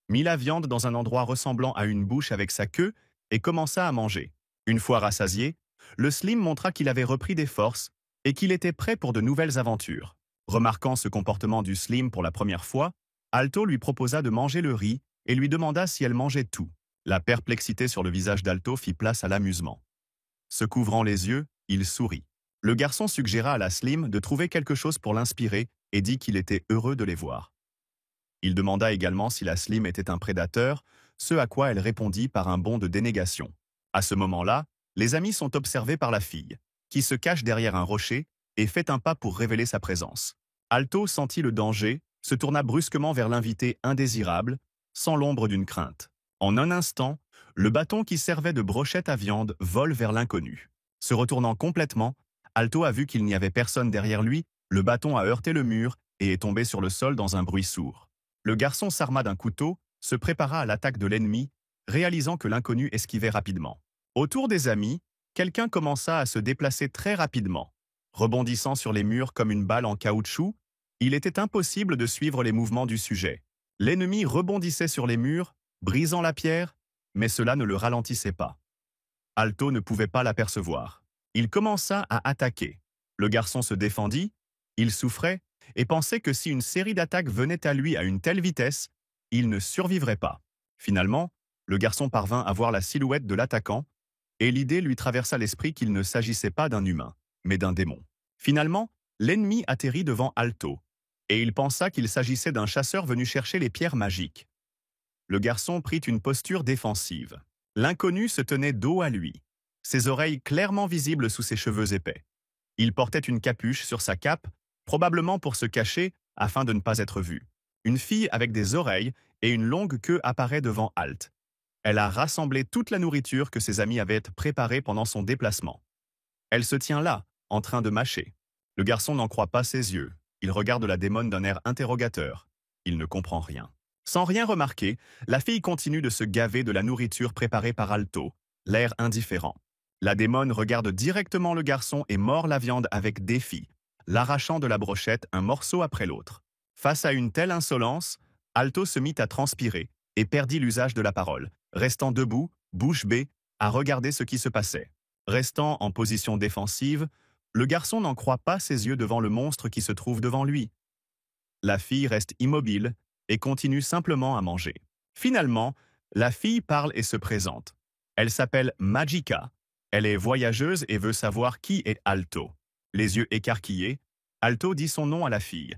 mit la viande dans un endroit ressemblant à une bouche avec sa queue et commença à manger. Une fois rassasié, le Slim montra qu'il avait repris des forces et qu'il était prêt pour de nouvelles aventures. Remarquant ce comportement du Slim pour la première fois, Alto lui proposa de manger le riz et lui demanda si elle mangeait tout. La perplexité sur le visage d'Alto fit place à l'amusement. Se couvrant les yeux, il sourit. Le garçon suggéra à la Slim de trouver quelque chose pour l'inspirer et dit qu'il était heureux de les voir. Il demanda également si la Slim était un prédateur, ce à quoi elle répondit par un bond de dénégation. À ce moment-là, Les amis sont observés par la fille, qui se cache derrière un rocher et fait un pas pour révéler sa présence. Alto sentit le danger, se tourna brusquement vers l'invité indésirable, sans l'ombre d'une crainte. En un instant, le bâton qui servait de brochette à viande vole vers l'inconnu. Se retournant complètement, Alto a vu qu'il n'y avait personne derrière lui, le bâton a heurté le mur et est tombé sur le sol dans un bruit sourd. Le garçon s'arma d'un couteau, se prépara à l'attaque de l'ennemi, réalisant que l'inconnu esquivait rapidement. Autour des amis, quelqu'un commença à se déplacer très rapidement. Rebondissant sur les murs comme une balle en caoutchouc, il était impossible de suivre les mouvements du sujet. L'ennemi rebondissait sur les murs, brisant la pierre, mais cela ne le ralentissait pas. Alto ne pouvait pas l'apercevoir. Il commença à attaquer. Le garçon se défendit, il souffrait et pensait que si une série d'attaques venait à lui à une telle vitesse, il ne survivrait pas. Finalement, le garçon parvint à voir la silhouette de l'attaquant et l'idée lui traversa l'esprit qu'il ne s'agissait pas d'un humain, mais d'un démon. Finalement, l'ennemi atterrit devant Alto et il pensa qu'il s'agissait d'un chasseur venu chercher les pierres magiques. Le garçon prit une posture défensive. L'inconnu se tenait dos à lui, ses oreilles clairement visibles sous ses cheveux épais. Il portait une capuche sur sa cape, probablement pour se cacher afin de ne pas être vu. Une fille avec des oreilles et une longue queue apparaît devant Alt. Elle a rassemblé toute la nourriture que ses amis avaient préparée pendant son déplacement. Elle se tient là, en train de mâcher. Le garçon n'en croit pas ses yeux. Il regarde la démone d'un air interrogateur. Il ne comprend rien. Sans rien remarquer, la fille continue de se gaver de la nourriture préparée par Alto, l'air indifférent. La démone regarde directement le garçon et mord la viande avec défi, l'arrachant de la brochette un morceau après l'autre. Face à une telle insolence, Alto se mit à transpirer et perdit l'usage de la parole, restant debout, bouche bée, à regarder ce qui se passait. Restant en position défensive, le garçon n'en croit pas ses yeux devant le monstre qui se trouve devant lui. La fille reste immobile et continue simplement à manger. Finalement, la fille parle et se présente. Elle s'appelle Magica. Elle est voyageuse et veut savoir qui est Alto. Les yeux écarquillés, Alto dit son nom à la fille,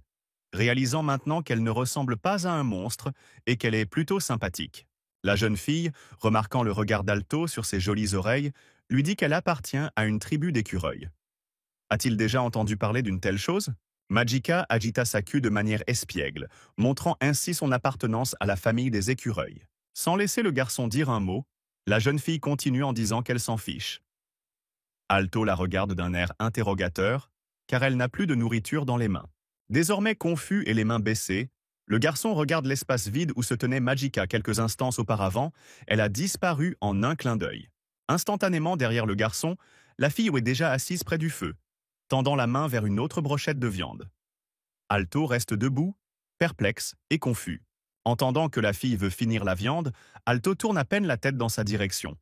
réalisant maintenant qu'elle ne ressemble pas à un monstre et qu'elle est plutôt sympathique. La jeune fille, remarquant le regard d'Alto sur ses jolies oreilles, lui dit qu'elle appartient à une tribu d'écureuils. A-t-il déjà entendu parler d'une telle chose? Magica agita sa queue de manière espiègle, montrant ainsi son appartenance à la famille des écureuils. Sans laisser le garçon dire un mot, la jeune fille continue en disant qu'elle s'en fiche. Alto la regarde d'un air interrogateur, car elle n'a plus de nourriture dans les mains. Désormais confus et les mains baissées, le garçon regarde l'espace vide où se tenait Magica quelques instants auparavant. Elle a disparu en un clin d'œil. Instantanément derrière le garçon, la fille est déjà assise près du feu, tendant la main vers une autre brochette de viande. Alto reste debout, perplexe et confus. Entendant que la fille veut finir la viande, Alto tourne à peine la tête dans sa direction.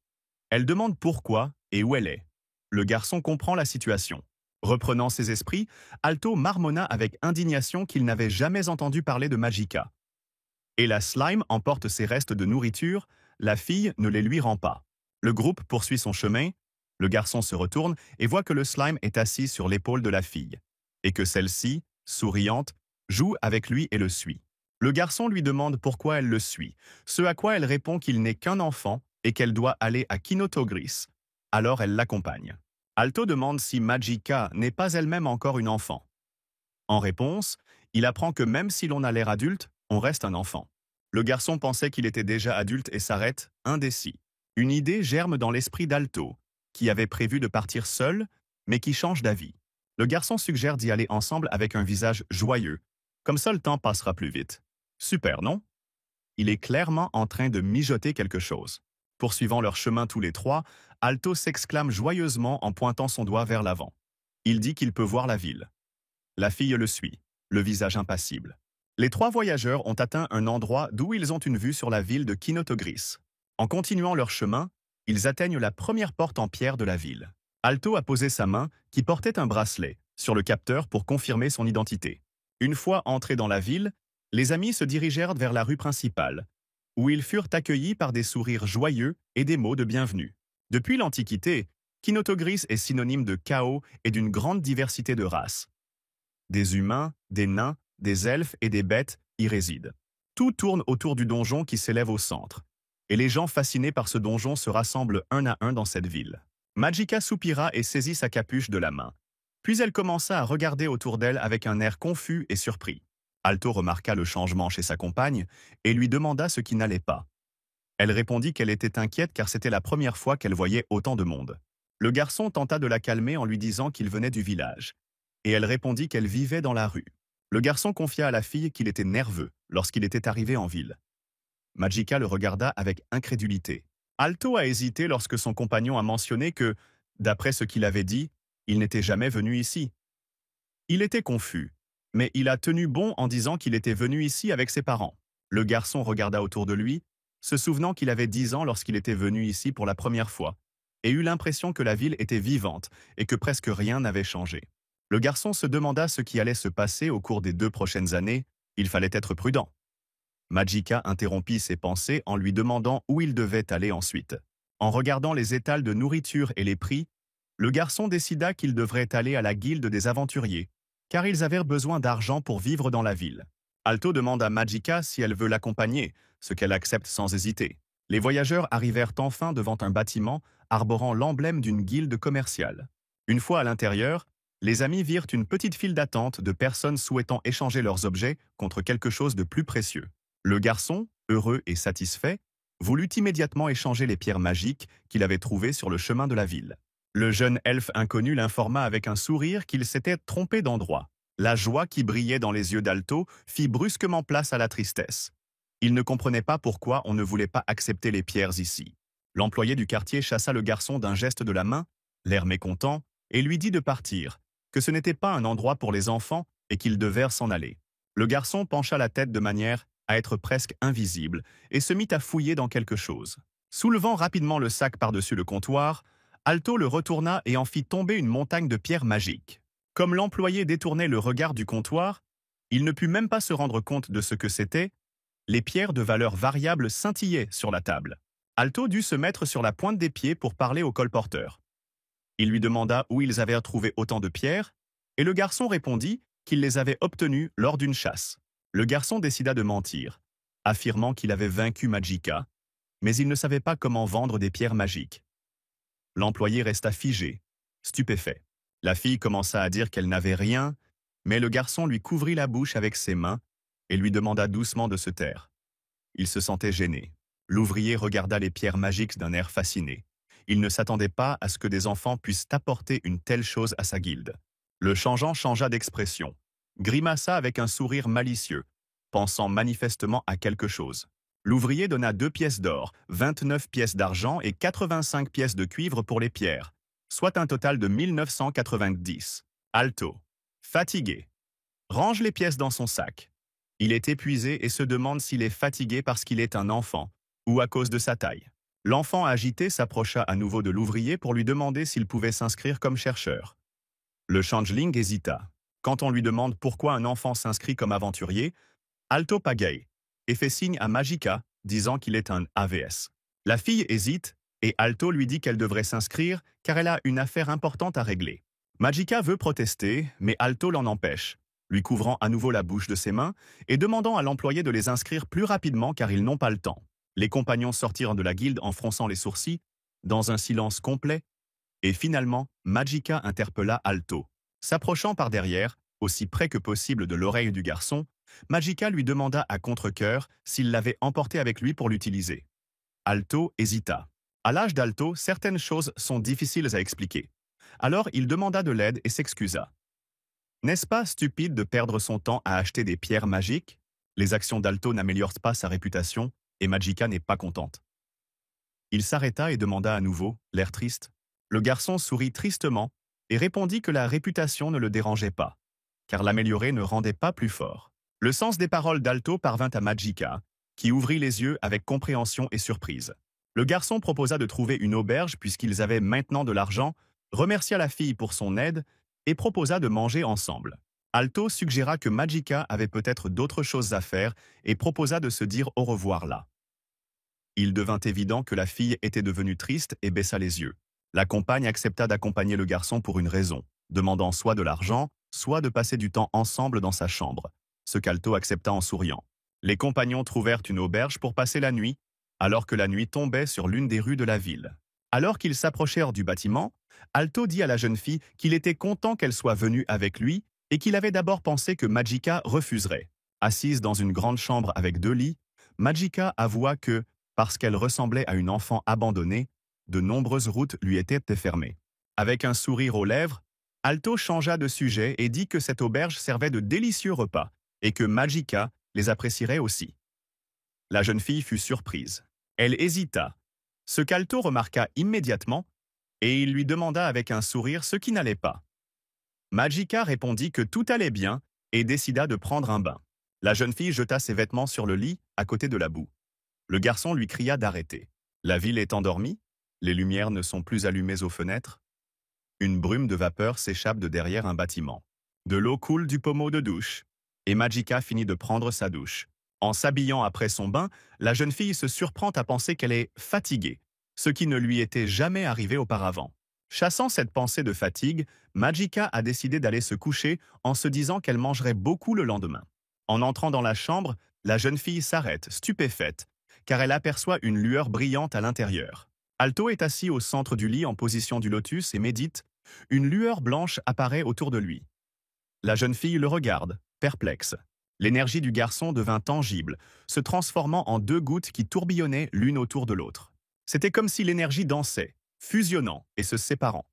Elle demande pourquoi et où elle est. Le garçon comprend la situation. Reprenant ses esprits, Alto marmonna avec indignation qu'il n'avait jamais entendu parler de Magica. Et la slime emporte ses restes de nourriture, la fille ne les lui rend pas. Le groupe poursuit son chemin, le garçon se retourne et voit que le slime est assis sur l'épaule de la fille, et que celle-ci, souriante, joue avec lui et le suit. Le garçon lui demande pourquoi elle le suit, ce à quoi elle répond qu'il n'est qu'un enfant et qu'elle doit aller à Kinotogris. Alors elle l'accompagne. Alto demande si Magica n'est pas elle-même encore une enfant. En réponse, il apprend que même si l'on a l'air adulte, on reste un enfant. Le garçon pensait qu'il était déjà adulte et s'arrête, indécis. Une idée germe dans l'esprit d'Alto, qui avait prévu de partir seul, mais qui change d'avis. Le garçon suggère d'y aller ensemble avec un visage joyeux. Comme ça, le temps passera plus vite. Super, non? Il est clairement en train de mijoter quelque chose. Poursuivant leur chemin tous les trois, Alto s'exclame joyeusement en pointant son doigt vers l'avant. Il dit qu'il peut voir la ville. La fille le suit, le visage impassible. Les trois voyageurs ont atteint un endroit d'où ils ont une vue sur la ville de Kinotogris. En continuant leur chemin, ils atteignent la première porte en pierre de la ville. Alto a posé sa main, qui portait un bracelet, sur le capteur pour confirmer son identité. Une fois entrés dans la ville, les amis se dirigèrent vers la rue principale, où ils furent accueillis par des sourires joyeux et des mots de bienvenue. Depuis l'Antiquité, Kinotogris est synonyme de chaos et d'une grande diversité de races. Des humains, des nains, des elfes et des bêtes y résident. Tout tourne autour du donjon qui s'élève au centre, et les gens fascinés par ce donjon se rassemblent un à un dans cette ville. Magica soupira et saisit sa capuche de la main. Puis elle commença à regarder autour d'elle avec un air confus et surpris. Alto remarqua le changement chez sa compagne et lui demanda ce qui n'allait pas. Elle répondit qu'elle était inquiète car c'était la première fois qu'elle voyait autant de monde. Le garçon tenta de la calmer en lui disant qu'il venait du village. Et elle répondit qu'elle vivait dans la rue. Le garçon confia à la fille qu'il était nerveux lorsqu'il était arrivé en ville. Magica le regarda avec incrédulité. Alto a hésité lorsque son compagnon a mentionné que, d'après ce qu'il avait dit, il n'était jamais venu ici. Il était confus, mais il a tenu bon en disant qu'il était venu ici avec ses parents. Le garçon regarda autour de lui, se souvenant qu'il avait 10 ans lorsqu'il était venu ici pour la première fois, et eut l'impression que la ville était vivante et que presque rien n'avait changé. Le garçon se demanda ce qui allait se passer au cours des 2 prochaines années. Il fallait être prudent. Magica interrompit ses pensées en lui demandant où il devait aller ensuite. En regardant les étals de nourriture et les prix, le garçon décida qu'il devrait aller à la guilde des aventuriers, car ils avaient besoin d'argent pour vivre dans la ville. Alto demande à Magica si elle veut l'accompagner, ce qu'elle accepte sans hésiter. Les voyageurs arrivèrent enfin devant un bâtiment arborant l'emblème d'une guilde commerciale. Une fois à l'intérieur, les amis virent une petite file d'attente de personnes souhaitant échanger leurs objets contre quelque chose de plus précieux. Le garçon, heureux et satisfait, voulut immédiatement échanger les pierres magiques qu'il avait trouvées sur le chemin de la ville. Le jeune elfe inconnu l'informa avec un sourire qu'il s'était trompé d'endroit. La joie qui brillait dans les yeux d'Alto fit brusquement place à la tristesse. Il ne comprenait pas pourquoi on ne voulait pas accepter les pierres ici. L'employé du quartier chassa le garçon d'un geste de la main, l'air mécontent, et lui dit de partir, que ce n'était pas un endroit pour les enfants et qu'ils devaient s'en aller. Le garçon pencha la tête de manière à être presque invisible et se mit à fouiller dans quelque chose. Soulevant rapidement le sac par-dessus le comptoir, Alto le retourna et en fit tomber une montagne de pierres magiques. Comme l'employé détournait le regard du comptoir, il ne put même pas se rendre compte de ce que c'était. Les pierres de valeur variable scintillaient sur la table. Alto dut se mettre sur la pointe des pieds pour parler au colporteur. Il lui demanda où ils avaient trouvé autant de pierres, et le garçon répondit qu'il les avait obtenues lors d'une chasse. Le garçon décida de mentir, affirmant qu'il avait vaincu Magica, mais il ne savait pas comment vendre des pierres magiques. L'employé resta figé, stupéfait. La fille commença à dire qu'elle n'avait rien, mais le garçon lui couvrit la bouche avec ses mains et lui demanda doucement de se taire. Il se sentait gêné. L'ouvrier regarda les pierres magiques d'un air fasciné. Il ne s'attendait pas à ce que des enfants puissent apporter une telle chose à sa guilde. Le changeant changea d'expression, grimaça avec un sourire malicieux, pensant manifestement à quelque chose. L'ouvrier donna 2 pièces d'or, 29 pièces d'argent et 85 pièces de cuivre pour les pierres, soit un total de 1990. Alto, fatigué, range les pièces dans son sac. Il est épuisé et se demande s'il est fatigué parce qu'il est un enfant, ou à cause de sa taille. L'enfant agité s'approcha à nouveau de l'ouvrier pour lui demander s'il pouvait s'inscrire comme chercheur. Le changeling hésita. Quand on lui demande pourquoi un enfant s'inscrit comme aventurier, Alto pagaie et fait signe à Magica, disant qu'il est un AVS. La fille hésite et Alto lui dit qu'elle devrait s'inscrire car elle a une affaire importante à régler. Magica veut protester, mais Alto l'en empêche, lui couvrant à nouveau la bouche de ses mains et demandant à l'employé de les inscrire plus rapidement car ils n'ont pas le temps. Les compagnons sortirent de la guilde en fronçant les sourcils, dans un silence complet, et finalement, Magica interpella Alto. S'approchant par derrière, aussi près que possible de l'oreille du garçon, Magica lui demanda à contre-cœur s'il l'avait emporté avec lui pour l'utiliser. Alto hésita. À l'âge d'Alto, certaines choses sont difficiles à expliquer. Alors il demanda de l'aide et s'excusa. N'est-ce pas stupide de perdre son temps à acheter des pierres magiques? Les actions d'Alto n'améliorent pas sa réputation et Magica n'est pas contente. Il s'arrêta et demanda à nouveau, l'air triste. Le garçon sourit tristement et répondit que la réputation ne le dérangeait pas, car l'améliorer ne rendait pas plus fort. Le sens des paroles d'Alto parvint à Magica, qui ouvrit les yeux avec compréhension et surprise. Le garçon proposa de trouver une auberge puisqu'ils avaient maintenant de l'argent, remercia la fille pour son aide et proposa de manger ensemble. Alto suggéra que Magica avait peut-être d'autres choses à faire et proposa de se dire au revoir là. Il devint évident que la fille était devenue triste et baissa les yeux. La compagne accepta d'accompagner le garçon pour une raison, demandant soit de l'argent, soit de passer du temps ensemble dans sa chambre, ce qu'Alto accepta en souriant. Les compagnons trouvèrent une auberge pour passer la nuit, alors que la nuit tombait sur l'une des rues de la ville. Alors qu'ils s'approchèrent du bâtiment, Alto dit à la jeune fille qu'il était content qu'elle soit venue avec lui et qu'il avait d'abord pensé que Magica refuserait. Assise dans une grande chambre avec 2 lits, Magica avoua que, parce qu'elle ressemblait à une enfant abandonnée, de nombreuses routes lui étaient fermées. Avec un sourire aux lèvres, Alto changea de sujet et dit que cette auberge servait de délicieux repas et que Magica les apprécierait aussi. La jeune fille fut surprise. Elle hésita, ce qu'Alto remarqua immédiatement, et il lui demanda avec un sourire ce qui n'allait pas. Magica répondit que tout allait bien et décida de prendre un bain. La jeune fille jeta ses vêtements sur le lit, à côté de la boue. Le garçon lui cria d'arrêter. La ville est endormie, les lumières ne sont plus allumées aux fenêtres. Une brume de vapeur s'échappe de derrière un bâtiment. De l'eau coule du pommeau de douche, et Magica finit de prendre sa douche. En s'habillant après son bain, la jeune fille se surprend à penser qu'elle est fatiguée, ce qui ne lui était jamais arrivé auparavant. Chassant cette pensée de fatigue, Magica a décidé d'aller se coucher en se disant qu'elle mangerait beaucoup le lendemain. En entrant dans la chambre, la jeune fille s'arrête, stupéfaite, car elle aperçoit une lueur brillante à l'intérieur. Alto est assis au centre du lit en position du lotus et médite. Une lueur blanche apparaît autour de lui. La jeune fille le regarde, perplexe. L'énergie du garçon devint tangible, se transformant en 2 gouttes qui tourbillonnaient l'une autour de l'autre. C'était comme si l'énergie dansait, fusionnant et se séparant.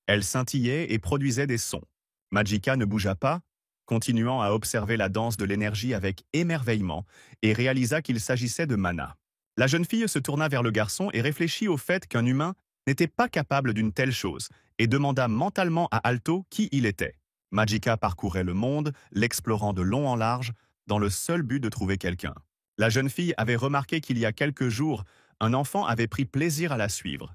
Elle scintillait et produisait des sons. Magica ne bougea pas, continuant à observer la danse de l'énergie avec émerveillement, et réalisa qu'il s'agissait de mana. La jeune fille se tourna vers le garçon et réfléchit au fait qu'un humain n'était pas capable d'une telle chose, et demanda mentalement à Alto qui il était. Magica parcourait le monde, l'explorant de long en large, dans le seul but de trouver quelqu'un. La jeune fille avait remarqué qu'il y a quelques jours, un enfant avait pris plaisir à la suivre.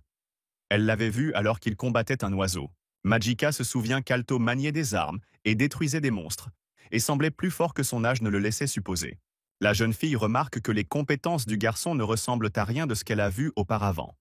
Elle l'avait vu alors qu'il combattait un oiseau. Magica se souvient qu'Alto maniait des armes et détruisait des monstres, et semblait plus fort que son âge ne le laissait supposer. La jeune fille remarque que les compétences du garçon ne ressemblent à rien de ce qu'elle a vu auparavant.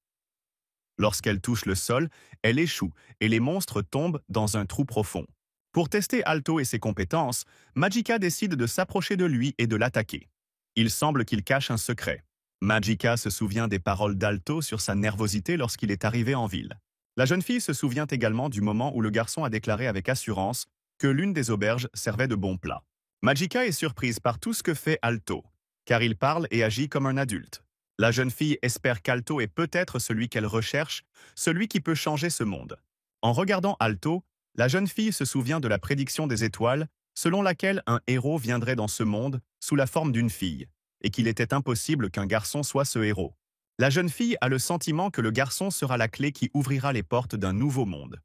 Lorsqu'elle touche le sol, elle échoue et les monstres tombent dans un trou profond. Pour tester Alto et ses compétences, Magica décide de s'approcher de lui et de l'attaquer. Il semble qu'il cache un secret. Magica se souvient des paroles d'Alto sur sa nervosité lorsqu'il est arrivé en ville. La jeune fille se souvient également du moment où le garçon a déclaré avec assurance que l'une des auberges servait de bons plats. Magica est surprise par tout ce que fait Alto, car il parle et agit comme un adulte. La jeune fille espère qu'Alto est peut-être celui qu'elle recherche, celui qui peut changer ce monde. En regardant Alto, la jeune fille se souvient de la prédiction des étoiles, selon laquelle un héros viendrait dans ce monde sous la forme d'une fille, et qu'il était impossible qu'un garçon soit ce héros. La jeune fille a le sentiment que le garçon sera la clé qui ouvrira les portes d'un nouveau monde.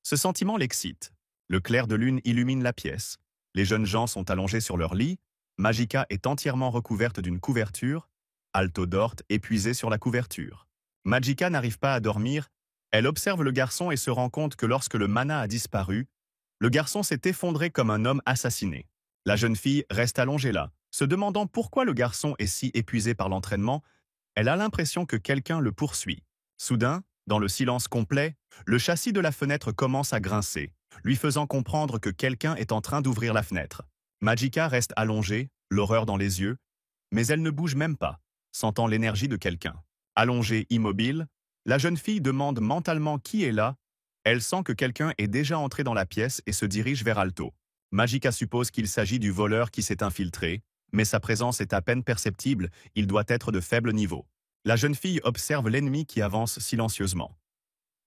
Ce sentiment l'excite. Le clair de lune illumine la pièce. Les jeunes gens sont allongés sur leur lit. Magica est entièrement recouverte d'une couverture. Alto dort, épuisé sur la couverture. Magica n'arrive pas à dormir. Elle observe le garçon et se rend compte que lorsque le mana a disparu, le garçon s'est effondré comme un homme assassiné. La jeune fille reste allongée là, se demandant pourquoi le garçon est si épuisé par l'entraînement. Elle a l'impression que quelqu'un le poursuit. Soudain, dans le silence complet, le châssis de la fenêtre commence à grincer, lui faisant comprendre que quelqu'un est en train d'ouvrir la fenêtre. Magica reste allongée, l'horreur dans les yeux, mais elle ne bouge même pas, sentant l'énergie de quelqu'un. Allongée, immobile, la jeune fille demande mentalement qui est là. Elle sent que quelqu'un est déjà entré dans la pièce et se dirige vers Alto. Magica suppose qu'il s'agit du voleur qui s'est infiltré, mais sa présence est à peine perceptible, il doit être de faible niveau. La jeune fille observe l'ennemi qui avance silencieusement.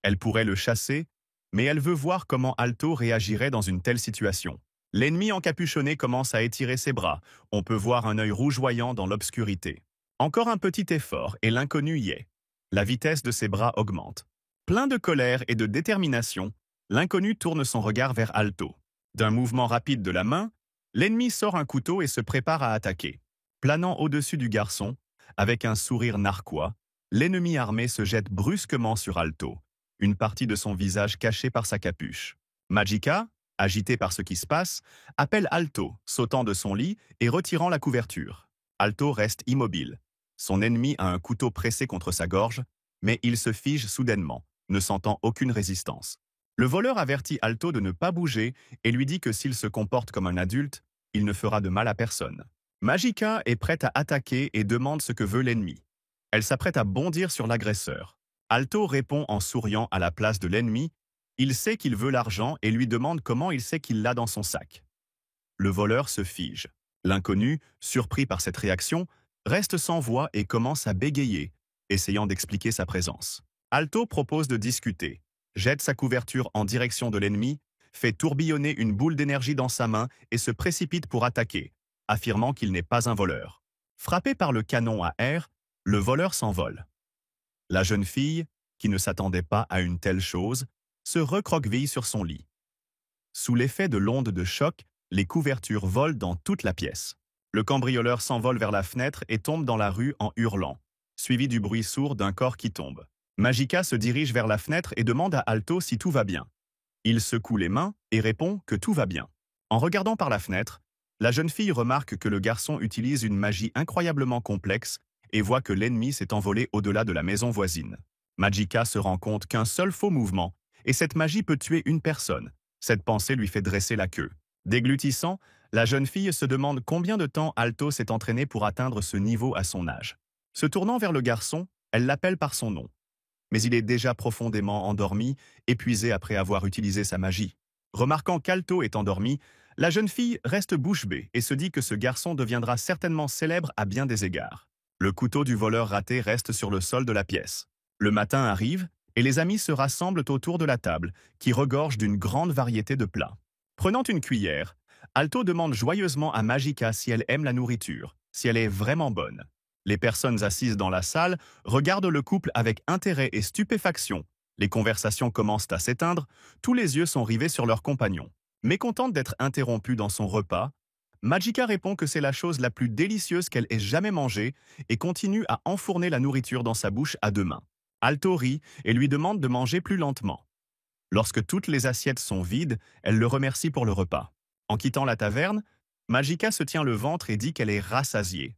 Elle pourrait le chasser, mais elle veut voir comment Alto réagirait dans une telle situation. L'ennemi encapuchonné commence à étirer ses bras, on peut voir un œil rougeoyant dans l'obscurité. Encore un petit effort et l'inconnu y est. La vitesse de ses bras augmente. Plein de colère et de détermination, l'inconnu tourne son regard vers Alto. D'un mouvement rapide de la main, l'ennemi sort un couteau et se prépare à attaquer. Planant au-dessus du garçon, avec un sourire narquois, l'ennemi armé se jette brusquement sur Alto, une partie de son visage cachée par sa capuche. Magica, agitée par ce qui se passe, appelle Alto, sautant de son lit et retirant la couverture. Alto reste immobile. Son ennemi a un couteau pressé contre sa gorge, mais il se fige soudainement, ne sentant aucune résistance. Le voleur avertit Alto de ne pas bouger et lui dit que s'il se comporte comme un adulte, il ne fera de mal à personne. Magica est prête à attaquer et demande ce que veut l'ennemi. Elle s'apprête à bondir sur l'agresseur. Alto répond en souriant à la place de l'ennemi. Il sait qu'il veut l'argent et lui demande comment il sait qu'il l'a dans son sac. Le voleur se fige. L'inconnu, surpris par cette réaction, reste sans voix et commence à bégayer, essayant d'expliquer sa présence. Alto propose de discuter, jette sa couverture en direction de l'ennemi, fait tourbillonner une boule d'énergie dans sa main et se précipite pour attaquer, affirmant qu'il n'est pas un voleur. Frappé par le canon à air, le voleur s'envole. La jeune fille, qui ne s'attendait pas à une telle chose, se recroqueville sur son lit. Sous l'effet de l'onde de choc, les couvertures volent dans toute la pièce. Le cambrioleur s'envole vers la fenêtre et tombe dans la rue en hurlant, suivi du bruit sourd d'un corps qui tombe. Magica se dirige vers la fenêtre et demande à Alto si tout va bien. Il secoue les mains et répond que tout va bien. En regardant par la fenêtre, la jeune fille remarque que le garçon utilise une magie incroyablement complexe et voit que l'ennemi s'est envolé au-delà de la maison voisine. Magica se rend compte qu'un seul faux mouvement, et cette magie peut tuer une personne. Cette pensée lui fait dresser la queue. Déglutissant, la jeune fille se demande combien de temps Alto s'est entraîné pour atteindre ce niveau à son âge. Se tournant vers le garçon, elle l'appelle par son nom. Mais il est déjà profondément endormi, épuisé après avoir utilisé sa magie. Remarquant qu'Alto est endormi, la jeune fille reste bouche bée et se dit que ce garçon deviendra certainement célèbre à bien des égards. Le couteau du voleur raté reste sur le sol de la pièce. Le matin arrive et les amis se rassemblent autour de la table, qui regorge d'une grande variété de plats. Prenant une cuillère, Alto demande joyeusement à Magica si elle aime la nourriture, si elle est vraiment bonne. Les personnes assises dans la salle regardent le couple avec intérêt et stupéfaction. Les conversations commencent à s'éteindre, tous les yeux sont rivés sur leur compagnon. Mécontente d'être interrompue dans son repas, Magica répond que c'est la chose la plus délicieuse qu'elle ait jamais mangée et continue à enfourner la nourriture dans sa bouche à deux mains. Alto rit et lui demande de manger plus lentement. Lorsque toutes les assiettes sont vides, elle le remercie pour le repas. En quittant la taverne, Magica se tient le ventre et dit qu'elle est rassasiée.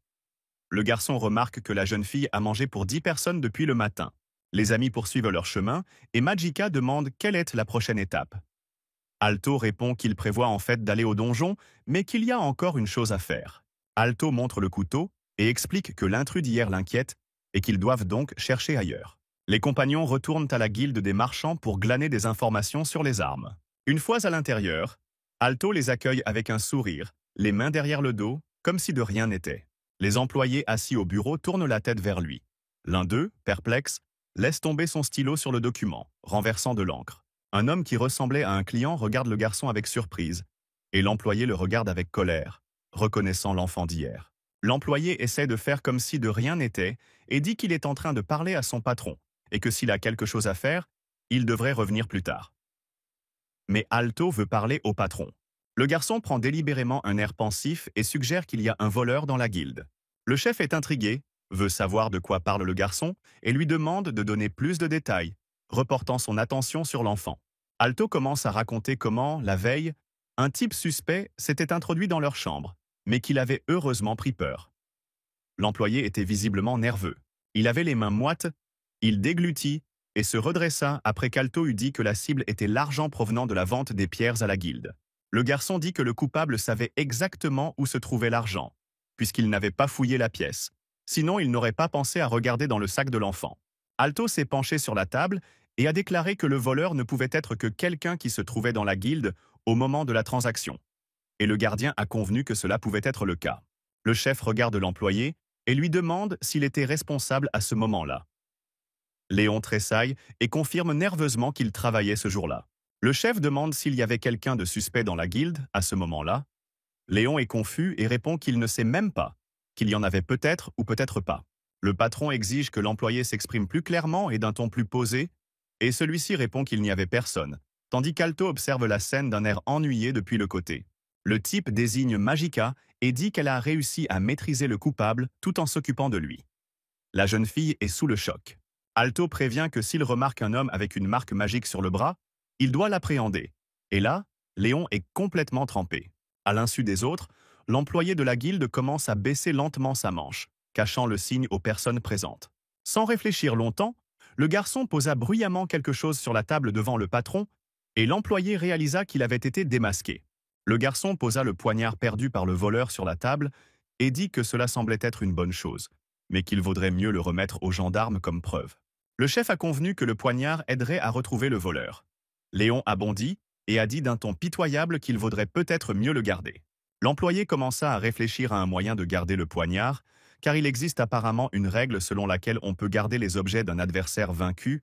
Le garçon remarque que la jeune fille a mangé pour 10 personnes depuis le matin. Les amis poursuivent leur chemin et Magica demande quelle est la prochaine étape. Alto répond qu'il prévoit en fait d'aller au donjon, mais qu'il y a encore une chose à faire. Alto montre le couteau et explique que l'intrus d'hier l'inquiète et qu'ils doivent donc chercher ailleurs. Les compagnons retournent à la guilde des marchands pour glaner des informations sur les armes. Une fois à l'intérieur, Alto les accueille avec un sourire, les mains derrière le dos, comme si de rien n'était. Les employés assis au bureau tournent la tête vers lui. L'un d'eux, perplexe, laisse tomber son stylo sur le document, renversant de l'encre. Un homme qui ressemblait à un client regarde le garçon avec surprise, et l'employé le regarde avec colère, reconnaissant l'enfant d'hier. L'employé essaie de faire comme si de rien n'était et dit qu'il est en train de parler à son patron, et que s'il a quelque chose à faire, il devrait revenir plus tard. Mais Alto veut parler au patron. Le garçon prend délibérément un air pensif et suggère qu'il y a un voleur dans la guilde. Le chef est intrigué, veut savoir de quoi parle le garçon et lui demande de donner plus de détails, reportant son attention sur l'enfant. Alto commence à raconter comment, la veille, un type suspect s'était introduit dans leur chambre, mais qu'il avait heureusement pris peur. L'employé était visiblement nerveux. Il avait les mains moites. Il déglutit et se redressa après qu'Alto eut dit que la cible était l'argent provenant de la vente des pierres à la guilde. Le garçon dit que le coupable savait exactement où se trouvait l'argent, puisqu'il n'avait pas fouillé la pièce. Sinon, il n'aurait pas pensé à regarder dans le sac de l'enfant. Alto s'est penché sur la table et a déclaré que le voleur ne pouvait être que quelqu'un qui se trouvait dans la guilde au moment de la transaction. Et le gardien a convenu que cela pouvait être le cas. Le chef regarde l'employé et lui demande s'il était responsable à ce moment-là. Léon tressaille et confirme nerveusement qu'il travaillait ce jour-là. Le chef demande s'il y avait quelqu'un de suspect dans la guilde à ce moment-là. Léon est confus et répond qu'il ne sait même pas, qu'il y en avait peut-être ou peut-être pas. Le patron exige que l'employé s'exprime plus clairement et d'un ton plus posé, et celui-ci répond qu'il n'y avait personne, tandis qu'Alto observe la scène d'un air ennuyé depuis le côté. Le type désigne Magica et dit qu'elle a réussi à maîtriser le coupable tout en s'occupant de lui. La jeune fille est sous le choc. Alto prévient que s'il remarque un homme avec une marque magique sur le bras, il doit l'appréhender. Et là, Léon est complètement trempé. À l'insu des autres, l'employé de la guilde commence à baisser lentement sa manche, cachant le signe aux personnes présentes. Sans réfléchir longtemps, le garçon posa bruyamment quelque chose sur la table devant le patron et l'employé réalisa qu'il avait été démasqué. Le garçon posa le poignard perdu par le voleur sur la table et dit que cela semblait être une bonne chose, mais qu'il vaudrait mieux le remettre aux gendarmes comme preuve. Le chef a convenu que le poignard aiderait à retrouver le voleur. Léon a bondi et a dit d'un ton pitoyable qu'il vaudrait peut-être mieux le garder. L'employé commença à réfléchir à un moyen de garder le poignard, car il existe apparemment une règle selon laquelle on peut garder les objets d'un adversaire vaincu,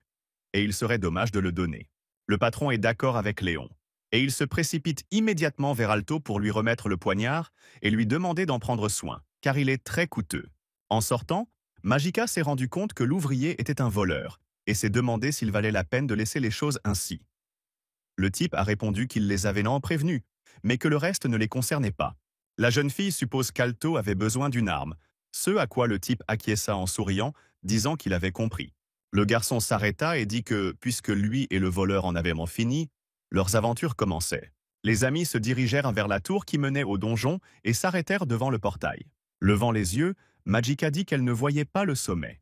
et il serait dommage de le donner. Le patron est d'accord avec Léon, et il se précipite immédiatement vers Alto pour lui remettre le poignard et lui demander d'en prendre soin, car il est très coûteux. En sortant, Magica s'est rendu compte que l'ouvrier était un voleur, et s'est demandé s'il valait la peine de laisser les choses ainsi. Le type a répondu qu'il les avait non prévenus, mais que le reste ne les concernait pas. La jeune fille suppose qu'Alto avait besoin d'une arme, ce à quoi le type acquiesça en souriant, disant qu'il avait compris. Le garçon s'arrêta et dit que, puisque lui et le voleur en avaient fini, leurs aventures commençaient. Les amis se dirigèrent vers la tour qui menait au donjon et s'arrêtèrent devant le portail. Levant les yeux, Magica dit qu'elle ne voyait pas le sommet.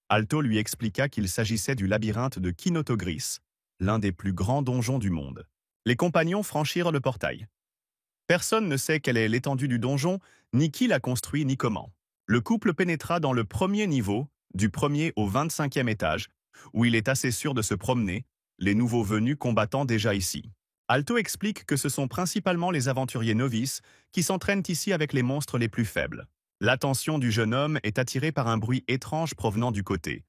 Alto lui expliqua qu'il s'agissait du labyrinthe de Kinotogris, l'un des plus grands donjons du monde. Les compagnons franchirent le portail. Personne ne sait quelle est l'étendue du donjon, ni qui l'a construit, ni comment. Le couple pénétra dans le premier niveau, du premier au 25e étage, où il est assez sûr de se promener, les nouveaux venus combattant déjà ici. Alto explique que ce sont principalement les aventuriers novices qui s'entraînent ici avec les monstres les plus faibles. L'attention du jeune homme est attirée par un bruit étrange provenant du côté.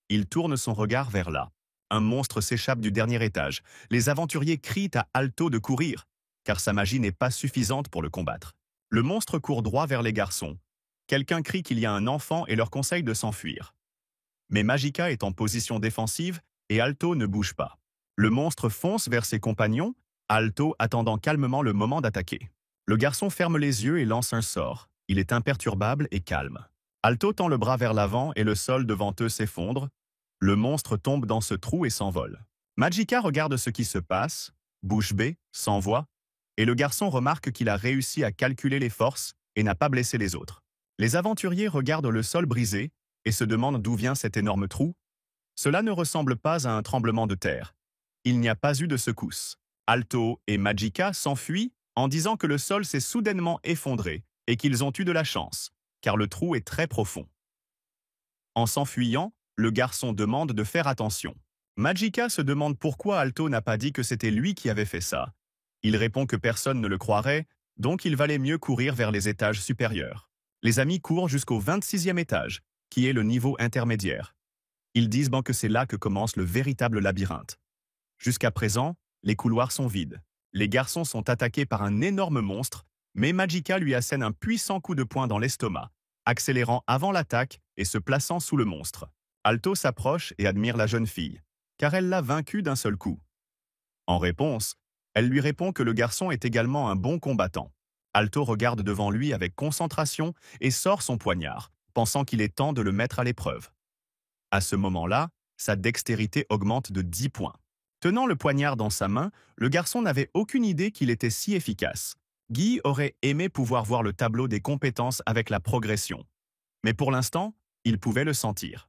Il tourne son regard vers là. Un monstre s'échappe du dernier étage. Les aventuriers crient à Alto de courir, car sa magie n'est pas suffisante pour le combattre. Le monstre court droit vers les garçons. Quelqu'un crie qu'il y a un enfant et leur conseille de s'enfuir. Mais Magica est en position défensive et Alto ne bouge pas. Le monstre fonce vers ses compagnons, Alto attendant calmement le moment d'attaquer. Le garçon ferme les yeux et lance un sort. Il est imperturbable et calme. Alto tend le bras vers l'avant et le sol devant eux s'effondre. Le monstre tombe dans ce trou et s'envole. Magica regarde ce qui se passe, bouche bée, sans voix, et le garçon remarque qu'il a réussi à calculer les forces et n'a pas blessé les autres. Les aventuriers regardent le sol brisé et se demandent d'où vient cet énorme trou. Cela ne ressemble pas à un tremblement de terre. Il n'y a pas eu de secousse. Alto et Magica s'enfuient en disant que le sol s'est soudainement effondré et qu'ils ont eu de la chance, car le trou est très profond. En s'enfuyant, le garçon demande de faire attention. Magica se demande pourquoi Alto n'a pas dit que c'était lui qui avait fait ça. Il répond que personne ne le croirait, donc il valait mieux courir vers les étages supérieurs. Les amis courent jusqu'au 26e étage, qui est le niveau intermédiaire. Ils disent que c'est là que commence le véritable labyrinthe. Jusqu'à présent, les couloirs sont vides. Les garçons sont attaqués par un énorme monstre, mais Magica lui assène un puissant coup de poing dans l'estomac, accélérant avant l'attaque et se plaçant sous le monstre. Alto s'approche et admire la jeune fille, car elle l'a vaincu d'un seul coup. En réponse, elle lui répond que le garçon est également un bon combattant. Alto regarde devant lui avec concentration et sort son poignard, pensant qu'il est temps de le mettre à l'épreuve. À ce moment-là, sa dextérité augmente de 10 points. Tenant le poignard dans sa main, le garçon n'avait aucune idée qu'il était si efficace. Guy aurait aimé pouvoir voir le tableau des compétences avec la progression. Mais pour l'instant, il pouvait le sentir.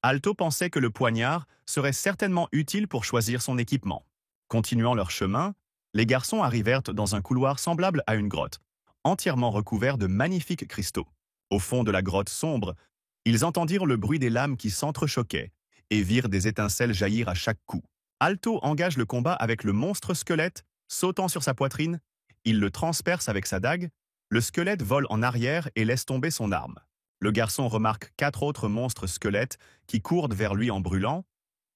Alto pensait que le poignard serait certainement utile pour choisir son équipement. Continuant leur chemin, les garçons arrivèrent dans un couloir semblable à une grotte, entièrement recouvert de magnifiques cristaux. Au fond de la grotte sombre, ils entendirent le bruit des lames qui s'entrechoquaient et virent des étincelles jaillir à chaque coup. Alto engage le combat avec le monstre squelette, sautant sur sa poitrine. Il le transperce avec sa dague. Le squelette vole en arrière et laisse tomber son arme. Le garçon remarque 4 autres monstres squelettes qui courent vers lui en brûlant.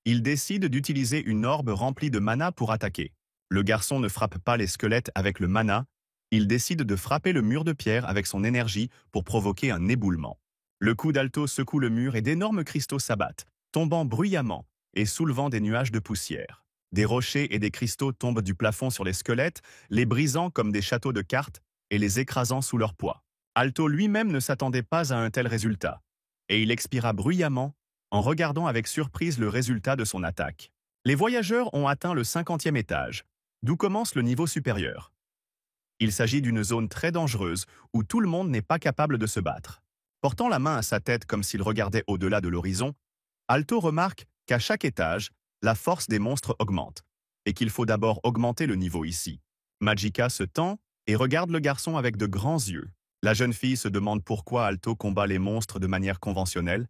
Il décide d'utiliser une orbe remplie de mana pour attaquer. Le garçon ne frappe pas les squelettes avec le mana. Il décide de frapper le mur de pierre avec son énergie pour provoquer un éboulement. Le coup d'Alto secoue le mur et d'énormes cristaux s'abattent, tombant bruyamment et soulevant des nuages de poussière. Des rochers et des cristaux tombent du plafond sur les squelettes, les brisant comme des châteaux de cartes et les écrasant sous leur poids. Alto lui-même ne s'attendait pas à un tel résultat, et il expira bruyamment en regardant avec surprise le résultat de son attaque. Les voyageurs ont atteint le 50e étage, d'où commence le niveau supérieur. Il s'agit d'une zone très dangereuse où tout le monde n'est pas capable de se battre. Portant la main à sa tête comme s'il regardait au-delà de l'horizon, Alto remarque qu'à chaque étage, la force des monstres augmente, et qu'il faut d'abord augmenter le niveau ici. Magica se tend et regarde le garçon avec de grands yeux. La jeune fille se demande pourquoi Alto combat les monstres de manière conventionnelle.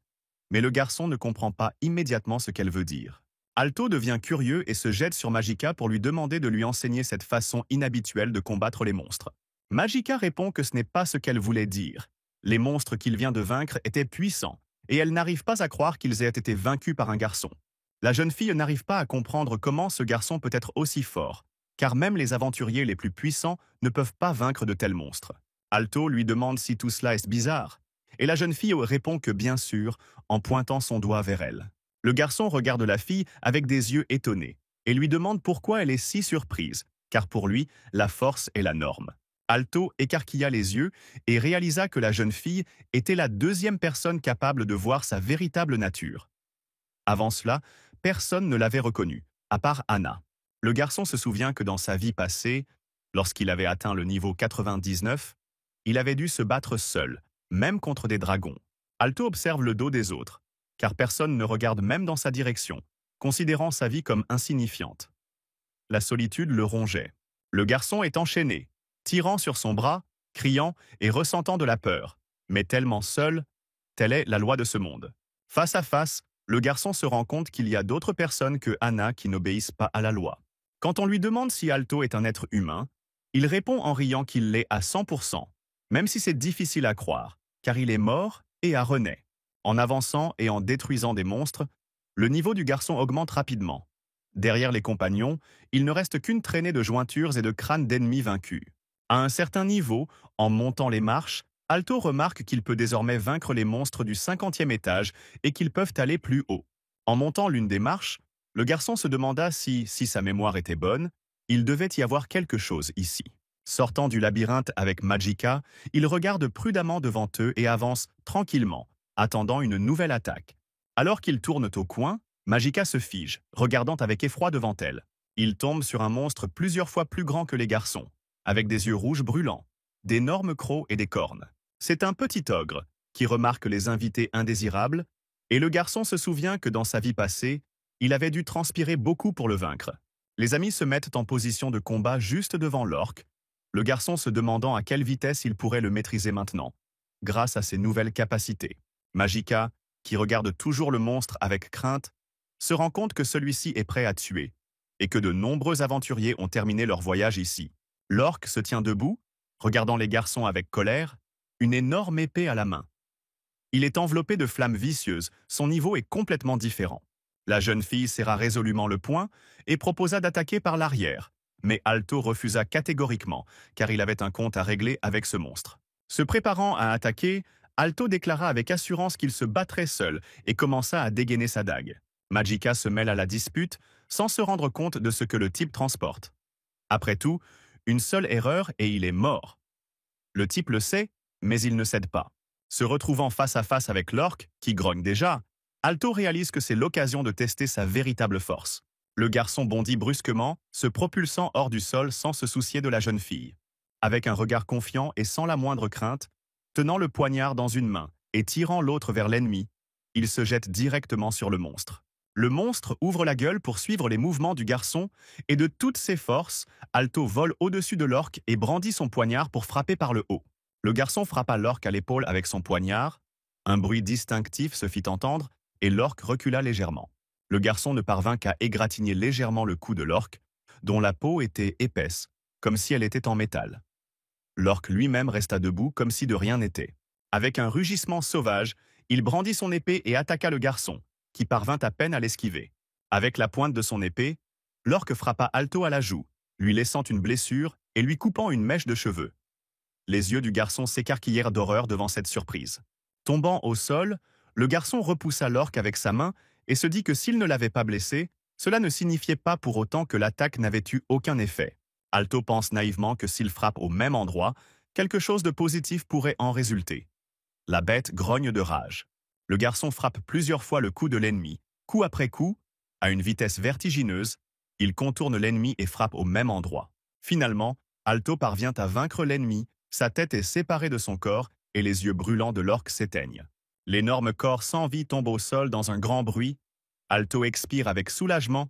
mais le garçon ne comprend pas immédiatement ce qu'elle veut dire. Alto devient curieux et se jette sur Magica pour lui demander de lui enseigner cette façon inhabituelle de combattre les monstres. Magica répond que ce n'est pas ce qu'elle voulait dire. Les monstres qu'il vient de vaincre étaient puissants, et elle n'arrive pas à croire qu'ils aient été vaincus par un garçon. La jeune fille n'arrive pas à comprendre comment ce garçon peut être aussi fort, car même les aventuriers les plus puissants ne peuvent pas vaincre de tels monstres. Alto lui demande si tout cela est bizarre, et la jeune fille répond que bien sûr, en pointant son doigt vers elle. Le garçon regarde la fille avec des yeux étonnés, et lui demande pourquoi elle est si surprise, car pour lui, la force est la norme. Alto écarquilla les yeux et réalisa que la jeune fille était la deuxième personne capable de voir sa véritable nature. Avant cela, personne ne l'avait reconnue, à part Anna. Le garçon se souvient que dans sa vie passée, lorsqu'il avait atteint le niveau 99, il avait dû se battre seul, même contre des dragons. Alto observe le dos des autres, car personne ne regarde même dans sa direction, considérant sa vie comme insignifiante. La solitude le rongeait. Le garçon est enchaîné, tirant sur son bras, criant et ressentant de la peur, mais tellement seul, telle est la loi de ce monde. Face à face, le garçon se rend compte qu'il y a d'autres personnes que Anna qui n'obéissent pas à la loi. Quand on lui demande si Alto est un être humain, il répond en riant qu'il l'est à 100%, même si c'est difficile à croire, car il est mort et a renaît. En avançant et en détruisant des monstres, le niveau du garçon augmente rapidement. Derrière les compagnons, il ne reste qu'une traînée de jointures et de crânes d'ennemis vaincus. À un certain niveau, en montant les marches, Alto remarque qu'il peut désormais vaincre les monstres du 50e étage et qu'ils peuvent aller plus haut. En montant l'une des marches, le garçon se demanda si sa mémoire était bonne, il devait y avoir quelque chose ici. Sortant du labyrinthe avec Magica, il regarde prudemment devant eux et avance tranquillement, attendant une nouvelle attaque. Alors qu'ils tournent au coin, Magica se fige, regardant avec effroi devant elle. Il tombe sur un monstre plusieurs fois plus grand que les garçons, avec des yeux rouges brûlants, d'énormes crocs et des cornes. C'est un petit ogre qui remarque les invités indésirables, et le garçon se souvient que dans sa vie passée, il avait dû transpirer beaucoup pour le vaincre. Les amis se mettent en position de combat juste devant l'orque, le garçon se demandant à quelle vitesse il pourrait le maîtriser maintenant, grâce à ses nouvelles capacités. Magica, qui regarde toujours le monstre avec crainte, se rend compte que celui-ci est prêt à tuer, et que de nombreux aventuriers ont terminé leur voyage ici. L'orque se tient debout, regardant les garçons avec colère, une énorme épée à la main. Il est enveloppé de flammes vicieuses, son niveau est complètement différent. La jeune fille serra résolument le poing et proposa d'attaquer par l'arrière, mais Alto refusa catégoriquement, car il avait un compte à régler avec ce monstre. Se préparant à attaquer, Alto déclara avec assurance qu'il se battrait seul et commença à dégainer sa dague. Magica se mêle à la dispute sans se rendre compte de ce que le type transporte. Après tout, une seule erreur et il est mort. Le type le sait, mais il ne cède pas. Se retrouvant face à face avec l'orque, qui grogne déjà, Alto réalise que c'est l'occasion de tester sa véritable force. Le garçon bondit brusquement, se propulsant hors du sol sans se soucier de la jeune fille. Avec un regard confiant et sans la moindre crainte, tenant le poignard dans une main et tirant l'autre vers l'ennemi, il se jette directement sur le monstre. Le monstre ouvre la gueule pour suivre les mouvements du garçon et de toutes ses forces, Alto vole au-dessus de l'orque et brandit son poignard pour frapper par le haut. Le garçon frappa l'orque à l'épaule avec son poignard, un bruit distinctif se fit entendre et l'orque recula légèrement. Le garçon ne parvint qu'à égratigner légèrement le cou de l'orque, dont la peau était épaisse, comme si elle était en métal. L'orque lui-même resta debout comme si de rien n'était. Avec un rugissement sauvage, il brandit son épée et attaqua le garçon, qui parvint à peine à l'esquiver. Avec la pointe de son épée, l'orque frappa Alto à la joue, lui laissant une blessure et lui coupant une mèche de cheveux. Les yeux du garçon s'écarquillèrent d'horreur devant cette surprise. Tombant au sol, le garçon repoussa l'orque avec sa main et se dit que s'il ne l'avait pas blessé, cela ne signifiait pas pour autant que l'attaque n'avait eu aucun effet. Alto pense naïvement que s'il frappe au même endroit, quelque chose de positif pourrait en résulter. La bête grogne de rage. Le garçon frappe plusieurs fois le cou de l'ennemi. Coup après coup, à une vitesse vertigineuse, il contourne l'ennemi et frappe au même endroit. Finalement, Alto parvient à vaincre l'ennemi, sa tête est séparée de son corps et les yeux brûlants de l'orque s'éteignent. L'énorme corps sans vie tombe au sol dans un grand bruit. Alto expire avec soulagement.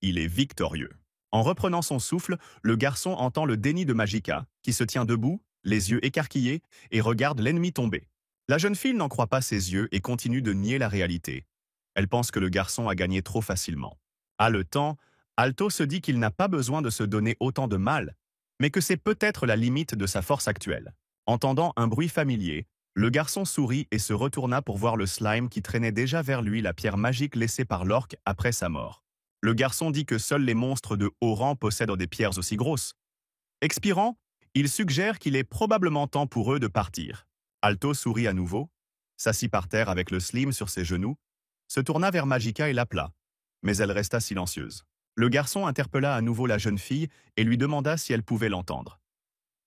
Il est victorieux. En reprenant son souffle, le garçon entend le déni de Magica, qui se tient debout, les yeux écarquillés, et regarde l'ennemi tomber. La jeune fille n'en croit pas ses yeux et continue de nier la réalité. Elle pense que le garçon a gagné trop facilement. Haletant, Alto se dit qu'il n'a pas besoin de se donner autant de mal, mais que c'est peut-être la limite de sa force actuelle. Entendant un bruit familier, le garçon sourit et se retourna pour voir le slime qui traînait déjà vers lui la pierre magique laissée par l'orque après sa mort. Le garçon dit que seuls les monstres de haut rang possèdent des pierres aussi grosses. Expirant, il suggère qu'il est probablement temps pour eux de partir. Alto sourit à nouveau, s'assit par terre avec le slime sur ses genoux, se tourna vers Magica et l'appela, mais elle resta silencieuse. Le garçon interpella à nouveau la jeune fille et lui demanda si elle pouvait l'entendre.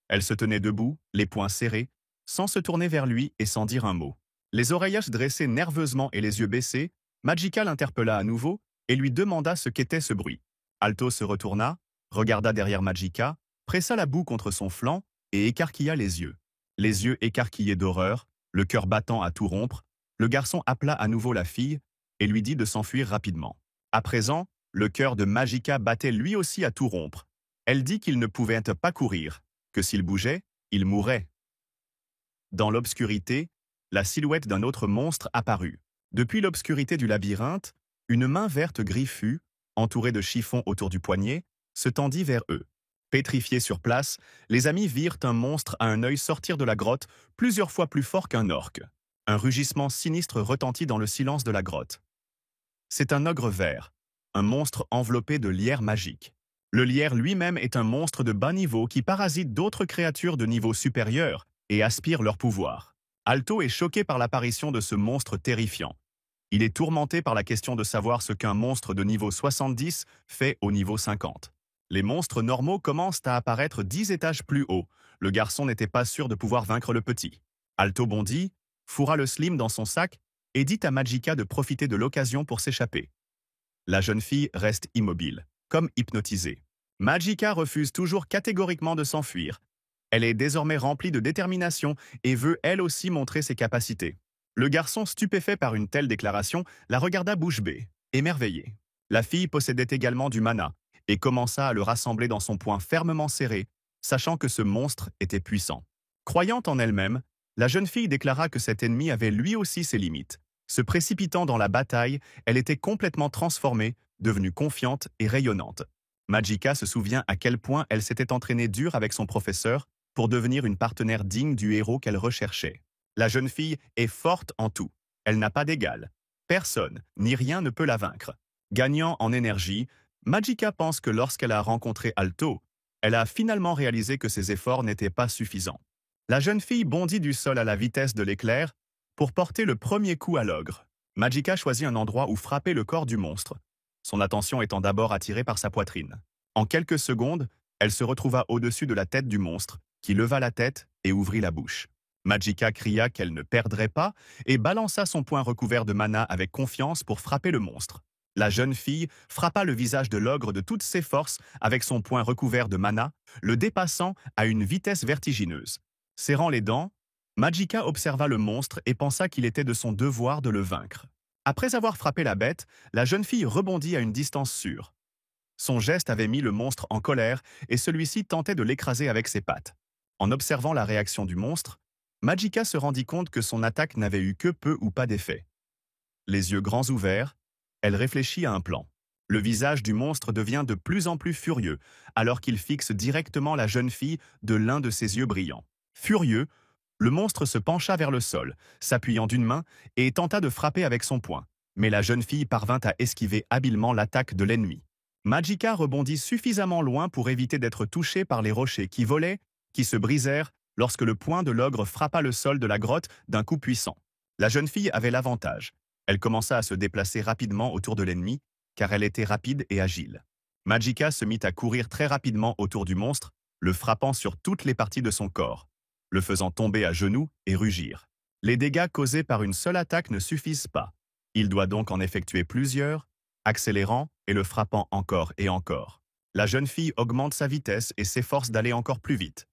Elle se tenait debout, les poings serrés, sans se tourner vers lui et sans dire un mot. Les oreillages dressés nerveusement et les yeux baissés, Magica l'interpella à nouveau et lui demanda ce qu'était ce bruit. Alto se retourna, regarda derrière Magica, pressa la boue contre son flanc et écarquilla les yeux. Les yeux écarquillés d'horreur, le cœur battant à tout rompre, le garçon appela à nouveau la fille et lui dit de s'enfuir rapidement. À présent, le cœur de Magica battait lui aussi à tout rompre. Elle dit qu'il ne pouvait pas courir, que s'il bougeait, il mourrait. Dans l'obscurité, la silhouette d'un autre monstre apparut. Depuis l'obscurité du labyrinthe, une main verte griffue, entourée de chiffons autour du poignet, se tendit vers eux. Pétrifiés sur place, les amis virent un monstre à un œil sortir de la grotte, plusieurs fois plus fort qu'un orque. Un rugissement sinistre retentit dans le silence de la grotte. C'est un ogre vert, un monstre enveloppé de lierre magique. Le lierre lui-même est un monstre de bas niveau qui parasite d'autres créatures de niveau supérieur et aspire leur pouvoir. Alto est choqué par l'apparition de ce monstre terrifiant. Il est tourmenté par la question de savoir ce qu'un monstre de niveau 70 fait au niveau 50. Les monstres normaux commencent à apparaître 10 étages plus haut. Le garçon n'était pas sûr de pouvoir vaincre le petit. Alto bondit, fourra le slim dans son sac et dit à Magica de profiter de l'occasion pour s'échapper. La jeune fille reste immobile, comme hypnotisée. Magica refuse toujours catégoriquement de s'enfuir. Elle est désormais remplie de détermination et veut elle aussi montrer ses capacités. Le garçon, stupéfait par une telle déclaration, la regarda bouche bée, émerveillé. La fille possédait également du mana et commença à le rassembler dans son poing fermement serré, sachant que ce monstre était puissant. Croyant en elle-même, la jeune fille déclara que cet ennemi avait lui aussi ses limites. Se précipitant dans la bataille, elle était complètement transformée, devenue confiante et rayonnante. Magica se souvient à quel point elle s'était entraînée dur avec son professeur pour devenir une partenaire digne du héros qu'elle recherchait. La jeune fille est forte en tout. Elle n'a pas d'égal. Personne, ni rien ne peut la vaincre. Gagnant en énergie, Magica pense que lorsqu'elle a rencontré Alto, elle a finalement réalisé que ses efforts n'étaient pas suffisants. La jeune fille bondit du sol à la vitesse de l'éclair pour porter le premier coup à l'ogre. Magica choisit un endroit où frapper le corps du monstre, son attention étant d'abord attirée par sa poitrine. En quelques secondes, elle se retrouva au-dessus de la tête du monstre, qui leva la tête et ouvrit la bouche. Magica cria qu'elle ne perdrait pas et balança son poing recouvert de mana avec confiance pour frapper le monstre. La jeune fille frappa le visage de l'ogre de toutes ses forces avec son poing recouvert de mana, le dépassant à une vitesse vertigineuse. Serrant les dents, Magica observa le monstre et pensa qu'il était de son devoir de le vaincre. Après avoir frappé la bête, la jeune fille rebondit à une distance sûre. Son geste avait mis le monstre en colère et celui-ci tentait de l'écraser avec ses pattes. En observant la réaction du monstre, Magica se rendit compte que son attaque n'avait eu que peu ou pas d'effet. Les yeux grands ouverts, elle réfléchit à un plan. Le visage du monstre devient de plus en plus furieux, alors qu'il fixe directement la jeune fille de l'un de ses yeux brillants. Furieux, le monstre se pencha vers le sol, s'appuyant d'une main, et tenta de frapper avec son poing. Mais la jeune fille parvint à esquiver habilement l'attaque de l'ennemi. Magica rebondit suffisamment loin pour éviter d'être touchée par les rochers qui volaient, qui se brisèrent, lorsque le poing de l'ogre frappa le sol de la grotte d'un coup puissant. La jeune fille avait l'avantage. Elle commença à se déplacer rapidement autour de l'ennemi, car elle était rapide et agile. Magica se mit à courir très rapidement autour du monstre, le frappant sur toutes les parties de son corps, le faisant tomber à genoux et rugir. Les dégâts causés par une seule attaque ne suffisent pas. Il doit donc en effectuer plusieurs, accélérant et le frappant encore et encore. La jeune fille augmente sa vitesse et s'efforce d'aller encore plus vite.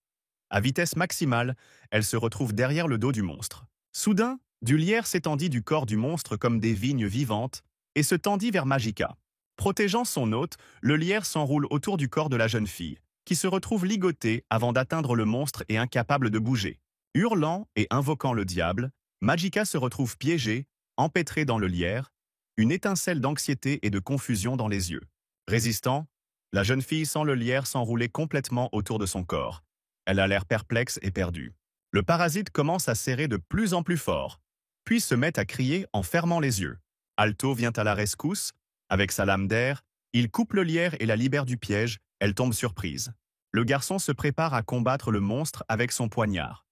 À vitesse maximale, elle se retrouve derrière le dos du monstre. Soudain, du lierre s'étendit du corps du monstre comme des vignes vivantes et se tendit vers Magica. Protégeant son hôte, le lierre s'enroule autour du corps de la jeune fille, qui se retrouve ligotée avant d'atteindre le monstre et incapable de bouger. Hurlant et invoquant le diable, Magica se retrouve piégée, empêtrée dans le lierre, une étincelle d'anxiété et de confusion dans les yeux. Résistant, la jeune fille sent le lierre s'enrouler complètement autour de son corps. Elle a l'air perplexe et perdue. Le parasite commence à serrer de plus en plus fort, puis se met à crier en fermant les yeux. Alto vient à la rescousse. Avec sa lame d'air, il coupe le lierre et la libère du piège. Elle tombe surprise. Le garçon se prépare à combattre le monstre avec son poignard.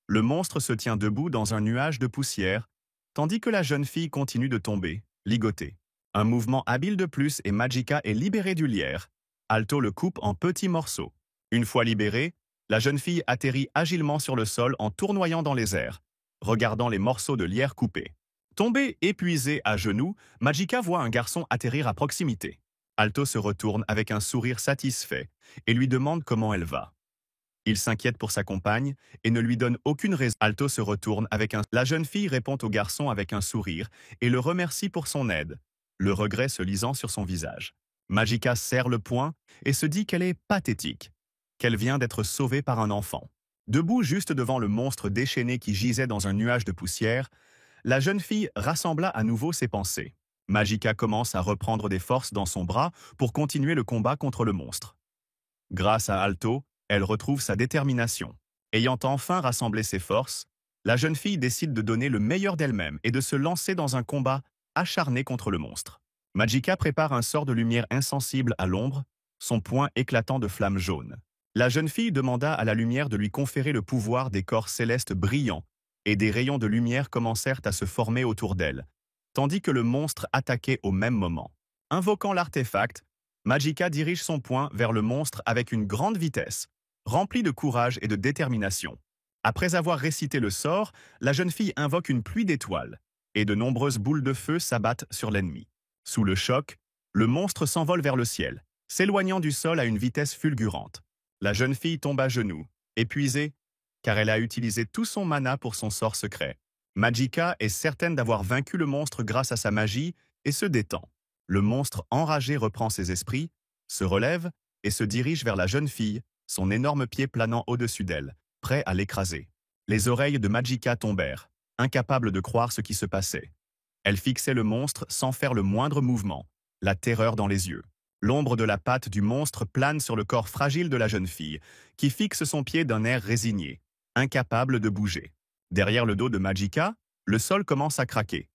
Le monstre se tient debout dans un nuage de poussière, tandis que la jeune fille continue de tomber, ligotée. Un mouvement habile de plus et Magica est libérée du lierre. Alto le coupe en petits morceaux. Une fois libérée, la jeune fille atterrit agilement sur le sol en tournoyant dans les airs, regardant les morceaux de lierre coupés. Tombée épuisée à genoux, Magica voit un garçon atterrir à proximité. Alto se retourne avec un sourire satisfait et lui demande comment elle va. Il s'inquiète pour sa compagne et ne lui donne aucune raison. Alto se retourne avec un... La jeune fille répond au garçon avec un sourire et le remercie pour son aide, le regret se lisant sur son visage. Magica serre le poing et se dit qu'elle est pathétique, qu'elle vient d'être sauvée par un enfant. Debout juste devant le monstre déchaîné qui gisait dans un nuage de poussière, la jeune fille rassembla à nouveau ses pensées. Magica commence à reprendre des forces dans son bras pour continuer le combat contre le monstre. Grâce à Alto, elle retrouve sa détermination. Ayant enfin rassemblé ses forces, la jeune fille décide de donner le meilleur d'elle-même et de se lancer dans un combat acharné contre le monstre. Magica prépare un sort de lumière insensible à l'ombre, son poing éclatant de flammes jaunes. La jeune fille demanda à la lumière de lui conférer le pouvoir des corps célestes brillants, et des rayons de lumière commencèrent à se former autour d'elle, tandis que le monstre attaquait au même moment. Invoquant l'artefact, Magica dirige son poing vers le monstre avec une grande vitesse, remplie de courage et de détermination. Après avoir récité le sort, la jeune fille invoque une pluie d'étoiles, et de nombreuses boules de feu s'abattent sur l'ennemi. Sous le choc, le monstre s'envole vers le ciel, s'éloignant du sol à une vitesse fulgurante. La jeune fille tombe à genoux, épuisée, car elle a utilisé tout son mana pour son sort secret. Magica est certaine d'avoir vaincu le monstre grâce à sa magie et se détend. Le monstre enragé reprend ses esprits, se relève et se dirige vers la jeune fille, son énorme pied planant au-dessus d'elle, prêt à l'écraser. Les oreilles de Magica tombèrent, incapable de croire ce qui se passait. Elle fixait le monstre sans faire le moindre mouvement, la terreur dans les yeux. L'ombre de la patte du monstre plane sur le corps fragile de la jeune fille, qui fixe son pied d'un air résigné, incapable de bouger. Derrière le dos de Magica, le sol commence à craquer.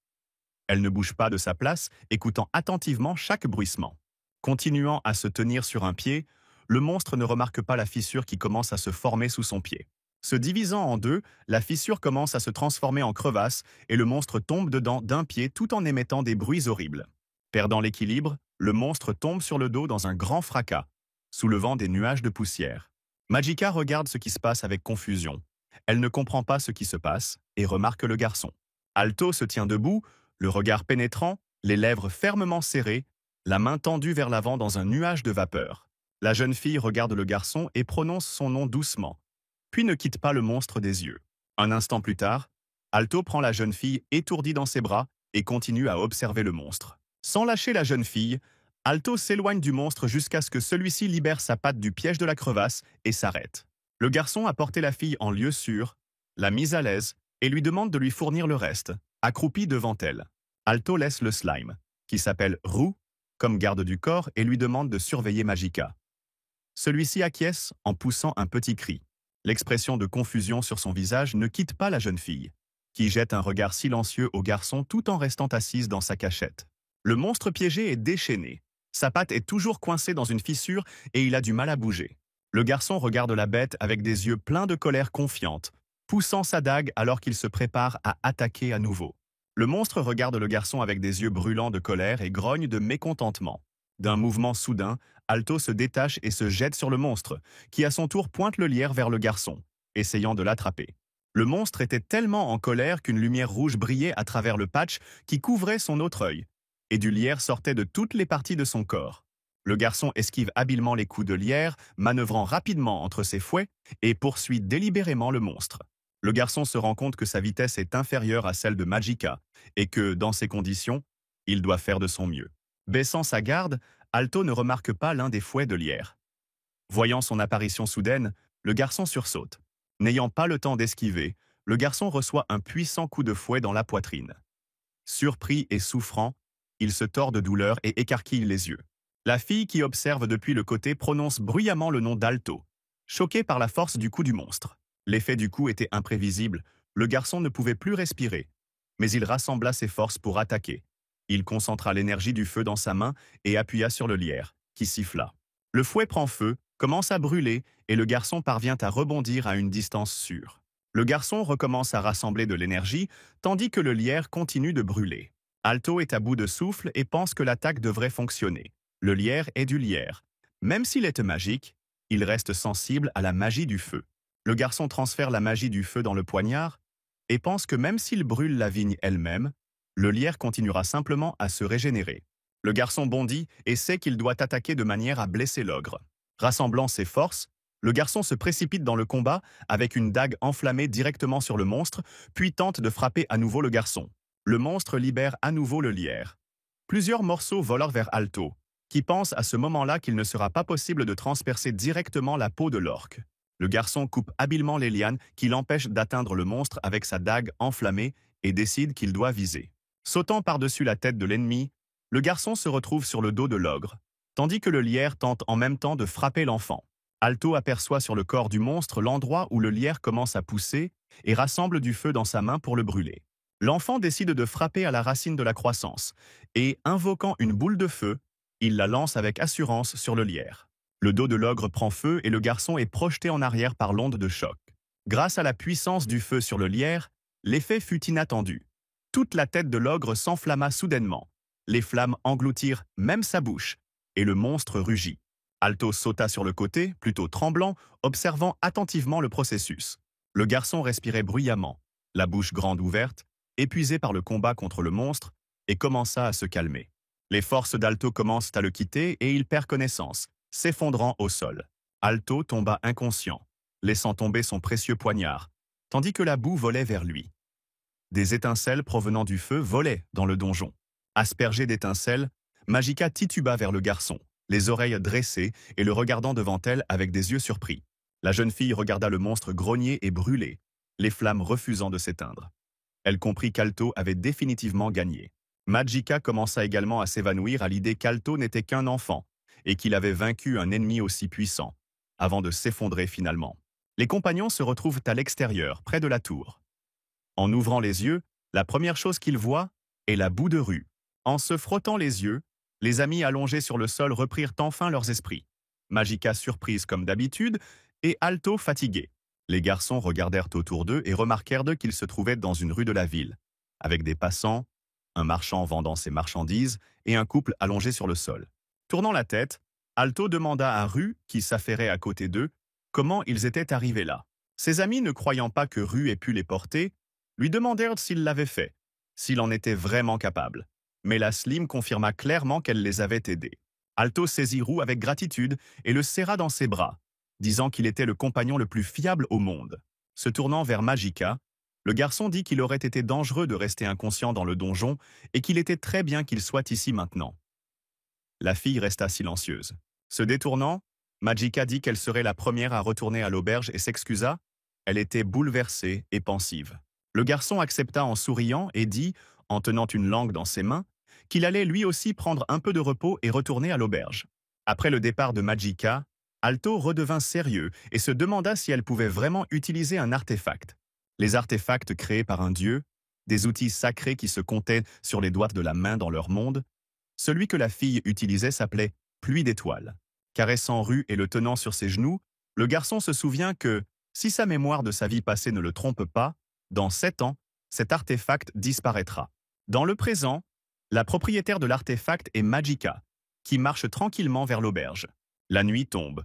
Elle ne bouge pas de sa place, écoutant attentivement chaque bruissement. Continuant à se tenir sur un pied, le monstre ne remarque pas la fissure qui commence à se former sous son pied. Se divisant en deux, la fissure commence à se transformer en crevasse et le monstre tombe dedans d'un pied tout en émettant des bruits horribles. Perdant l'équilibre, le monstre tombe sur le dos dans un grand fracas, soulevant des nuages de poussière. Magica regarde ce qui se passe avec confusion. Elle ne comprend pas ce qui se passe et remarque le garçon. Alto se tient debout, le regard pénétrant, les lèvres fermement serrées, la main tendue vers l'avant dans un nuage de vapeur. La jeune fille regarde le garçon et prononce son nom doucement, puis ne quitte pas le monstre des yeux. Un instant plus tard, Alto prend la jeune fille étourdie dans ses bras et continue à observer le monstre. Sans lâcher la jeune fille, Alto s'éloigne du monstre jusqu'à ce que celui-ci libère sa patte du piège de la crevasse et s'arrête. Le garçon a porté la fille en lieu sûr, l'a mise à l'aise et lui demande de lui fournir le reste, accroupi devant elle. Alto laisse le slime, qui s'appelle Roux, comme garde du corps et lui demande de surveiller Magica. Celui-ci acquiesce en poussant un petit cri. L'expression de confusion sur son visage ne quitte pas la jeune fille, qui jette un regard silencieux au garçon tout en restant assise dans sa cachette. Le monstre piégé est déchaîné. Sa patte est toujours coincée dans une fissure et il a du mal à bouger. Le garçon regarde la bête avec des yeux pleins de colère confiante, poussant sa dague alors qu'il se prépare à attaquer à nouveau. Le monstre regarde le garçon avec des yeux brûlants de colère et grogne de mécontentement. D'un mouvement soudain, Alto se détache et se jette sur le monstre, qui à son tour pointe le lierre vers le garçon, essayant de l'attraper. Le monstre était tellement en colère qu'une lumière rouge brillait à travers le patch qui couvrait son autre œil, et du lierre sortait de toutes les parties de son corps. Le garçon esquive habilement les coups de lierre, manœuvrant rapidement entre ses fouets, et poursuit délibérément le monstre. Le garçon se rend compte que sa vitesse est inférieure à celle de Magica, et que, dans ces conditions, il doit faire de son mieux. Baissant sa garde, Alto ne remarque pas l'un des fouets de lierre. Voyant son apparition soudaine, le garçon sursaute. N'ayant pas le temps d'esquiver, le garçon reçoit un puissant coup de fouet dans la poitrine. Surpris et souffrant, il se tord de douleur et écarquille les yeux. La fille qui observe depuis le côté prononce bruyamment le nom d'Alto, choquée par la force du coup du monstre. L'effet du coup était imprévisible, le garçon ne pouvait plus respirer. Mais il rassembla ses forces pour attaquer. Il concentra l'énergie du feu dans sa main et appuya sur le lierre, qui siffla. Le fouet prend feu, commence à brûler, et le garçon parvient à rebondir à une distance sûre. Le garçon recommence à rassembler de l'énergie, tandis que le lierre continue de brûler. Alto est à bout de souffle et pense que l'attaque devrait fonctionner. Le lierre est du lierre. Même s'il est magique, il reste sensible à la magie du feu. Le garçon transfère la magie du feu dans le poignard et pense que même s'il brûle la vigne elle-même, le lierre continuera simplement à se régénérer. Le garçon bondit et sait qu'il doit attaquer de manière à blesser l'ogre. Rassemblant ses forces, le garçon se précipite dans le combat avec une dague enflammée directement sur le monstre, puis tente de frapper à nouveau le garçon. Le monstre libère à nouveau le lierre. Plusieurs morceaux volent vers Alto, qui pense à ce moment-là qu'il ne sera pas possible de transpercer directement la peau de l'orque. Le garçon coupe habilement les lianes qui l'empêchent d'atteindre le monstre avec sa dague enflammée et décide qu'il doit viser. Sautant par-dessus la tête de l'ennemi, le garçon se retrouve sur le dos de l'ogre, tandis que le lierre tente en même temps de frapper l'enfant. Alto aperçoit sur le corps du monstre l'endroit où le lierre commence à pousser et rassemble du feu dans sa main pour le brûler. L'enfant décide de frapper à la racine de la croissance et, invoquant une boule de feu, il la lance avec assurance sur le lierre. Le dos de l'ogre prend feu et le garçon est projeté en arrière par l'onde de choc. Grâce à la puissance du feu sur le lierre, l'effet fut inattendu. Toute la tête de l'ogre s'enflamma soudainement. Les flammes engloutirent même sa bouche, et le monstre rugit. Alto sauta sur le côté, plutôt tremblant, observant attentivement le processus. Le garçon respirait bruyamment, la bouche grande ouverte, épuisé par le combat contre le monstre, et commença à se calmer. Les forces d'Alto commencent à le quitter et il perd connaissance, s'effondrant au sol. Alto tomba inconscient, laissant tomber son précieux poignard, tandis que la boue volait vers lui. Des étincelles provenant du feu volaient dans le donjon. Aspergée d'étincelles, Magica tituba vers le garçon, les oreilles dressées et le regardant devant elle avec des yeux surpris. La jeune fille regarda le monstre grogner et brûler, les flammes refusant de s'éteindre. Elle comprit qu'Alto avait définitivement gagné. Magica commença également à s'évanouir à l'idée qu'Alto n'était qu'un enfant et qu'il avait vaincu un ennemi aussi puissant, avant de s'effondrer finalement. Les compagnons se retrouvent à l'extérieur, près de la tour. En ouvrant les yeux, la première chose qu'ils voient est la boue de rue. En se frottant les yeux, les amis allongés sur le sol reprirent enfin leurs esprits. Magica surprise comme d'habitude et Alto fatigué. Les garçons regardèrent autour d'eux et remarquèrent qu'ils se trouvaient dans une rue de la ville, avec des passants, un marchand vendant ses marchandises et un couple allongé sur le sol. Tournant la tête, Alto demanda à Rue, qui s'affairait à côté d'eux, comment ils étaient arrivés là. Ses amis, ne croyant pas que Rue ait pu les porter, lui demandèrent s'il l'avait fait, s'il en était vraiment capable. Mais la Slim confirma clairement qu'elle les avait aidés. Alto saisit Rue avec gratitude et le serra dans ses bras, disant qu'il était le compagnon le plus fiable au monde. Se tournant vers Magica, le garçon dit qu'il aurait été dangereux de rester inconscient dans le donjon et qu'il était très bien qu'il soit ici maintenant. La fille resta silencieuse. Se détournant, Magica dit qu'elle serait la première à retourner à l'auberge et s'excusa. Elle était bouleversée et pensive. Le garçon accepta en souriant et dit, en tenant une langue dans ses mains, qu'il allait lui aussi prendre un peu de repos et retourner à l'auberge. Après le départ de Magica, Alto redevint sérieux et se demanda si elle pouvait vraiment utiliser un artefact. Les artefacts créés par un dieu, des outils sacrés qui se comptaient sur les doigts de la main dans leur monde, celui que la fille utilisait s'appelait « pluie d'étoiles ». Caressant Rue et le tenant sur ses genoux, le garçon se souvient que, si sa mémoire de sa vie passée ne le trompe pas, dans 7 ans, cet artefact disparaîtra. Dans le présent, la propriétaire de l'artefact est Magica, qui marche tranquillement vers l'auberge. La nuit tombe.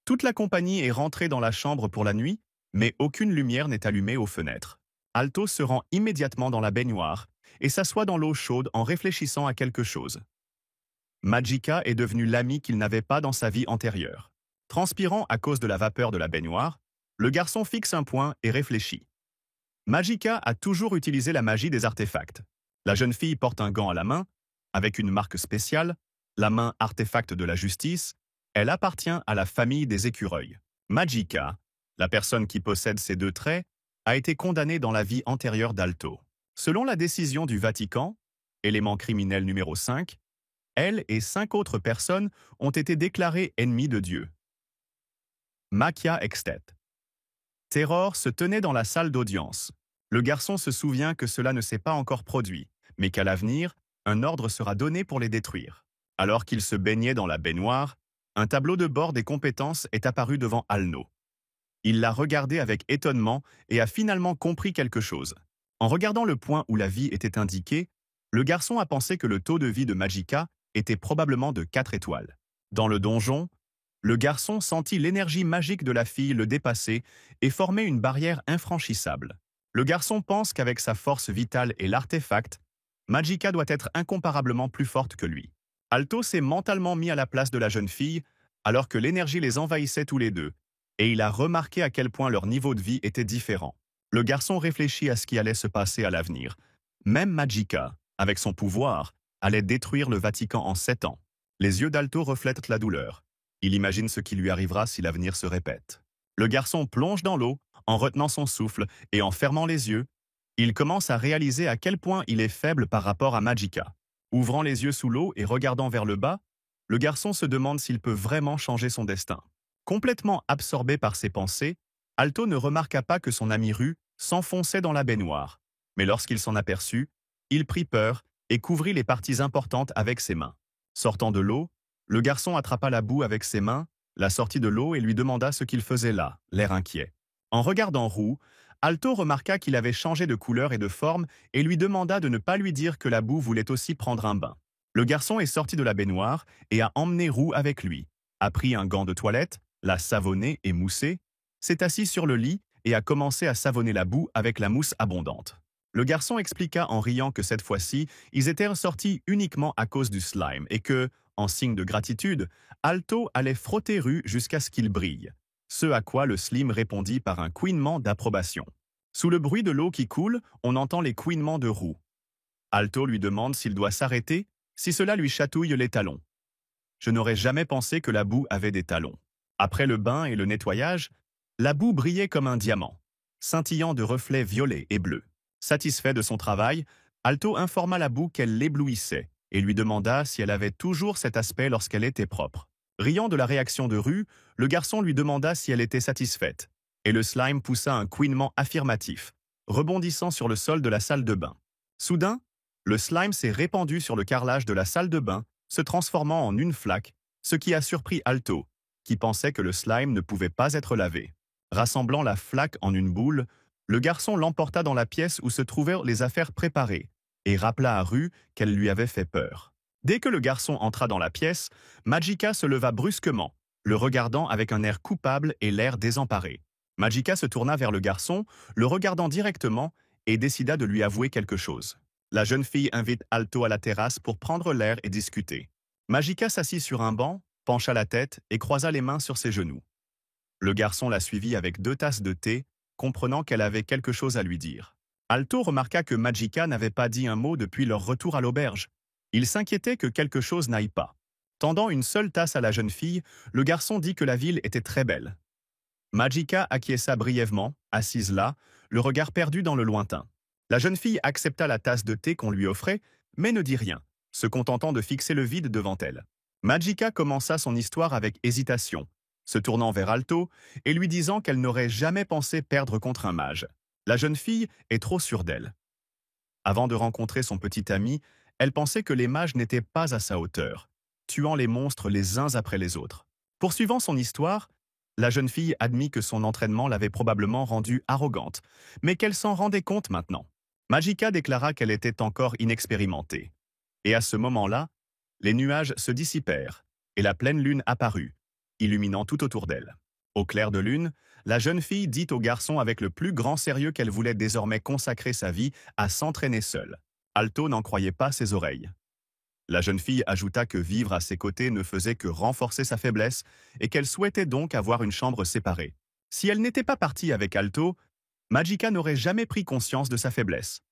Toute la compagnie est rentrée dans la chambre pour la nuit, mais aucune lumière n'est allumée aux fenêtres. Alto se rend immédiatement dans la baignoire et s'assoit dans l'eau chaude en réfléchissant à quelque chose. Magica est devenue l'ami qu'il n'avait pas dans sa vie antérieure. Transpirant à cause de la vapeur de la baignoire, le garçon fixe un point et réfléchit. Magica a toujours utilisé la magie des artefacts. La jeune fille porte un gant à la main, avec une marque spéciale, la main artefact de la justice. Elle appartient à la famille des écureuils. Magica, la personne qui possède ces 2 traits, a été condamnée dans la vie antérieure d'Alto. Selon la décision du Vatican, élément criminel numéro 5, elle et 5 autres personnes ont été déclarées ennemies de Dieu. Macchia extet. Terror se tenait dans la salle d'audience. Le garçon se souvient que cela ne s'est pas encore produit, mais qu'à l'avenir, un ordre sera donné pour les détruire. Alors qu'il se baignait dans la baignoire, un tableau de bord des compétences est apparu devant Alno. Il l'a regardé avec étonnement et a finalement compris quelque chose. En regardant le point où la vie était indiquée, le garçon a pensé que le taux de vie de Magica était probablement de 4 étoiles. Dans le donjon, le garçon sentit l'énergie magique de la fille le dépasser et former une barrière infranchissable. Le garçon pense qu'avec sa force vitale et l'artefact, Magica doit être incomparablement plus forte que lui. Alto s'est mentalement mis à la place de la jeune fille, alors que l'énergie les envahissait tous les deux, et il a remarqué à quel point leur niveau de vie était différent. Le garçon réfléchit à ce qui allait se passer à l'avenir. Même Magica, avec son pouvoir, allait détruire le Vatican en 7 ans. Les yeux d'Alto reflètent la douleur. Il imagine ce qui lui arrivera si l'avenir se répète. Le garçon plonge dans l'eau, en retenant son souffle et en fermant les yeux. Il commence à réaliser à quel point il est faible par rapport à Magica. Ouvrant les yeux sous l'eau et regardant vers le bas, le garçon se demande s'il peut vraiment changer son destin. Complètement absorbé par ses pensées, Alto ne remarqua pas que son ami Ru s'enfonçait dans la baignoire. Mais lorsqu'il s'en aperçut, il prit peur et couvrit les parties importantes avec ses mains. Sortant de l'eau, le garçon attrapa la boue avec ses mains, la sortit de l'eau et lui demanda ce qu'il faisait là, l'air inquiet. En regardant Roux, Alto remarqua qu'il avait changé de couleur et de forme et lui demanda de ne pas lui dire que la boue voulait aussi prendre un bain. Le garçon est sorti de la baignoire et a emmené Roux avec lui, a pris un gant de toilette, l'a savonné et moussé, s'est assis sur le lit et a commencé à savonner la boue avec la mousse abondante. Le garçon expliqua en riant que cette fois-ci, ils étaient sortis uniquement à cause du slime et que, en signe de gratitude, Alto allait frotter Ru jusqu'à ce qu'il brille. Ce à quoi le slim répondit par un couinement d'approbation. Sous le bruit de l'eau qui coule, on entend les couinements de Roux. Alto lui demande s'il doit s'arrêter, si cela lui chatouille les talons. Je n'aurais jamais pensé que la boue avait des talons. Après le bain et le nettoyage, la boue brillait comme un diamant, scintillant de reflets violets et bleus. Satisfait de son travail, Alto informa la boue qu'elle l'éblouissait et lui demanda si elle avait toujours cet aspect lorsqu'elle était propre. Riant de la réaction de Ru, le garçon lui demanda si elle était satisfaite, et le slime poussa un couinement affirmatif, rebondissant sur le sol de la salle de bain. Soudain, le slime s'est répandu sur le carrelage de la salle de bain, se transformant en une flaque, ce qui a surpris Alto, qui pensait que le slime ne pouvait pas être lavé. Rassemblant la flaque en une boule, le garçon l'emporta dans la pièce où se trouvaient les affaires préparées et rappela à Ru qu'elle lui avait fait peur. Dès que le garçon entra dans la pièce, Magica se leva brusquement, le regardant avec un air coupable et l'air désemparé. Magica se tourna vers le garçon, le regardant directement, et décida de lui avouer quelque chose. La jeune fille invite Alto à la terrasse pour prendre l'air et discuter. Magica s'assit sur un banc, pencha la tête et croisa les mains sur ses genoux. Le garçon la suivit avec 2 tasses de thé, comprenant qu'elle avait quelque chose à lui dire. Alto remarqua que Magica n'avait pas dit un mot depuis leur retour à l'auberge. Il s'inquiétait que quelque chose n'aille pas. Tendant une seule tasse à la jeune fille, le garçon dit que la ville était très belle. Magica acquiesça brièvement, assise là, le regard perdu dans le lointain. La jeune fille accepta la tasse de thé qu'on lui offrait, mais ne dit rien, se contentant de fixer le vide devant elle. Magica commença son histoire avec hésitation, se tournant vers Alto et lui disant qu'elle n'aurait jamais pensé perdre contre un mage. La jeune fille est trop sûre d'elle. Avant de rencontrer son petit ami, elle pensait que les mages n'étaient pas à sa hauteur, tuant les monstres les uns après les autres. Poursuivant son histoire, la jeune fille admit que son entraînement l'avait probablement rendue arrogante, mais qu'elle s'en rendait compte maintenant. Magica déclara qu'elle était encore inexpérimentée. Et à ce moment-là, les nuages se dissipèrent et la pleine lune apparut, illuminant tout autour d'elle. Au clair de lune, la jeune fille dit au garçon avec le plus grand sérieux qu'elle voulait désormais consacrer sa vie à s'entraîner seule. Alto n'en croyait pas ses oreilles. La jeune fille ajouta que vivre à ses côtés ne faisait que renforcer sa faiblesse et qu'elle souhaitait donc avoir une chambre séparée. Si elle n'était pas partie avec Alto, Magica n'aurait jamais pris conscience de sa faiblesse.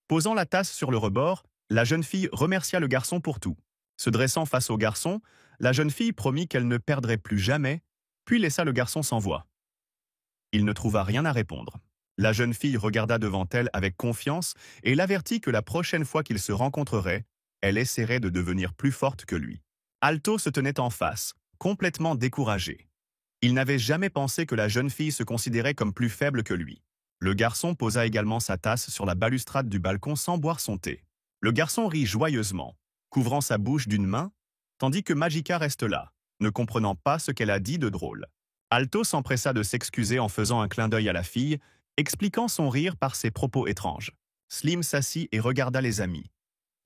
Posant la tasse sur le rebord, la jeune fille remercia le garçon pour tout. Se dressant face au garçon, la jeune fille promit qu'elle ne perdrait plus jamais, puis laissa le garçon sans voix. Il ne trouva rien à répondre. La jeune fille regarda devant elle avec confiance et l'avertit que la prochaine fois qu'ils se rencontreraient, elle essaierait de devenir plus forte que lui. Alto se tenait en face, complètement découragé. Il n'avait jamais pensé que la jeune fille se considérait comme plus faible que lui. Le garçon posa également sa tasse sur la balustrade du balcon sans boire son thé. Le garçon rit joyeusement, couvrant sa bouche d'une main, tandis que Magica reste là, ne comprenant pas ce qu'elle a dit de drôle. Alto s'empressa de s'excuser en faisant un clin d'œil à la fille, expliquant son rire par ses propos étranges. Slim s'assit et regarda les amis.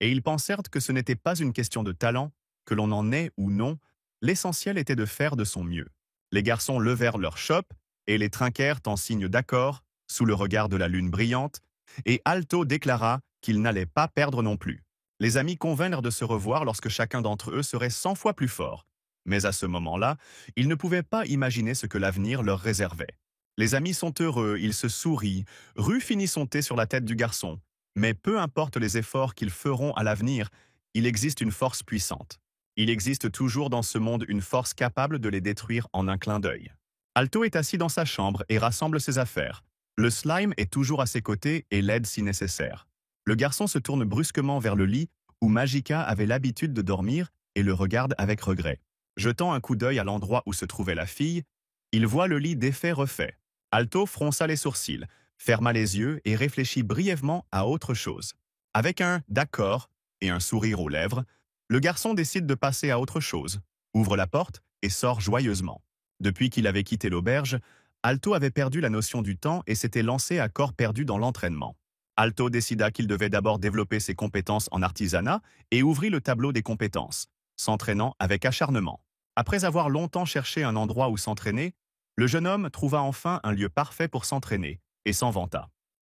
Et ils pensèrent que ce n'était pas une question de talent, que l'on en ait ou non, l'essentiel était de faire de son mieux. Les garçons levèrent leur chope et les trinquèrent en signe d'accord, sous le regard de la lune brillante, et Alto déclara qu'il n'allait pas perdre non plus. Les amis convinrent de se revoir lorsque chacun d'entre eux serait 100 fois plus fort. Mais à ce moment-là, ils ne pouvaient pas imaginer ce que l'avenir leur réservait. Les amis sont heureux, ils se sourient, Rue finit son thé sur la tête du garçon. Mais peu importe les efforts qu'ils feront à l'avenir, il existe une force puissante. Il existe toujours dans ce monde une force capable de les détruire en un clin d'œil. Alto est assis dans sa chambre et rassemble ses affaires. Le slime est toujours à ses côtés et l'aide si nécessaire. Le garçon se tourne brusquement vers le lit où Magica avait l'habitude de dormir et le regarde avec regret. Jetant un coup d'œil à l'endroit où se trouvait la fille, il voit le lit défait-refait. Alto fronça les sourcils, ferma les yeux et réfléchit brièvement à autre chose. Avec un « d'accord » et un sourire aux lèvres, le garçon décide de passer à autre chose, ouvre la porte et sort joyeusement. Depuis qu'il avait quitté l'auberge, Alto avait perdu la notion du temps et s'était lancé à corps perdu dans l'entraînement. Alto décida qu'il devait d'abord développer ses compétences en artisanat et ouvrit le tableau des compétences, s'entraînant avec acharnement. Après avoir longtemps cherché un endroit où s'entraîner, le jeune homme trouva enfin un lieu parfait pour s'entraîner et s'en vanta.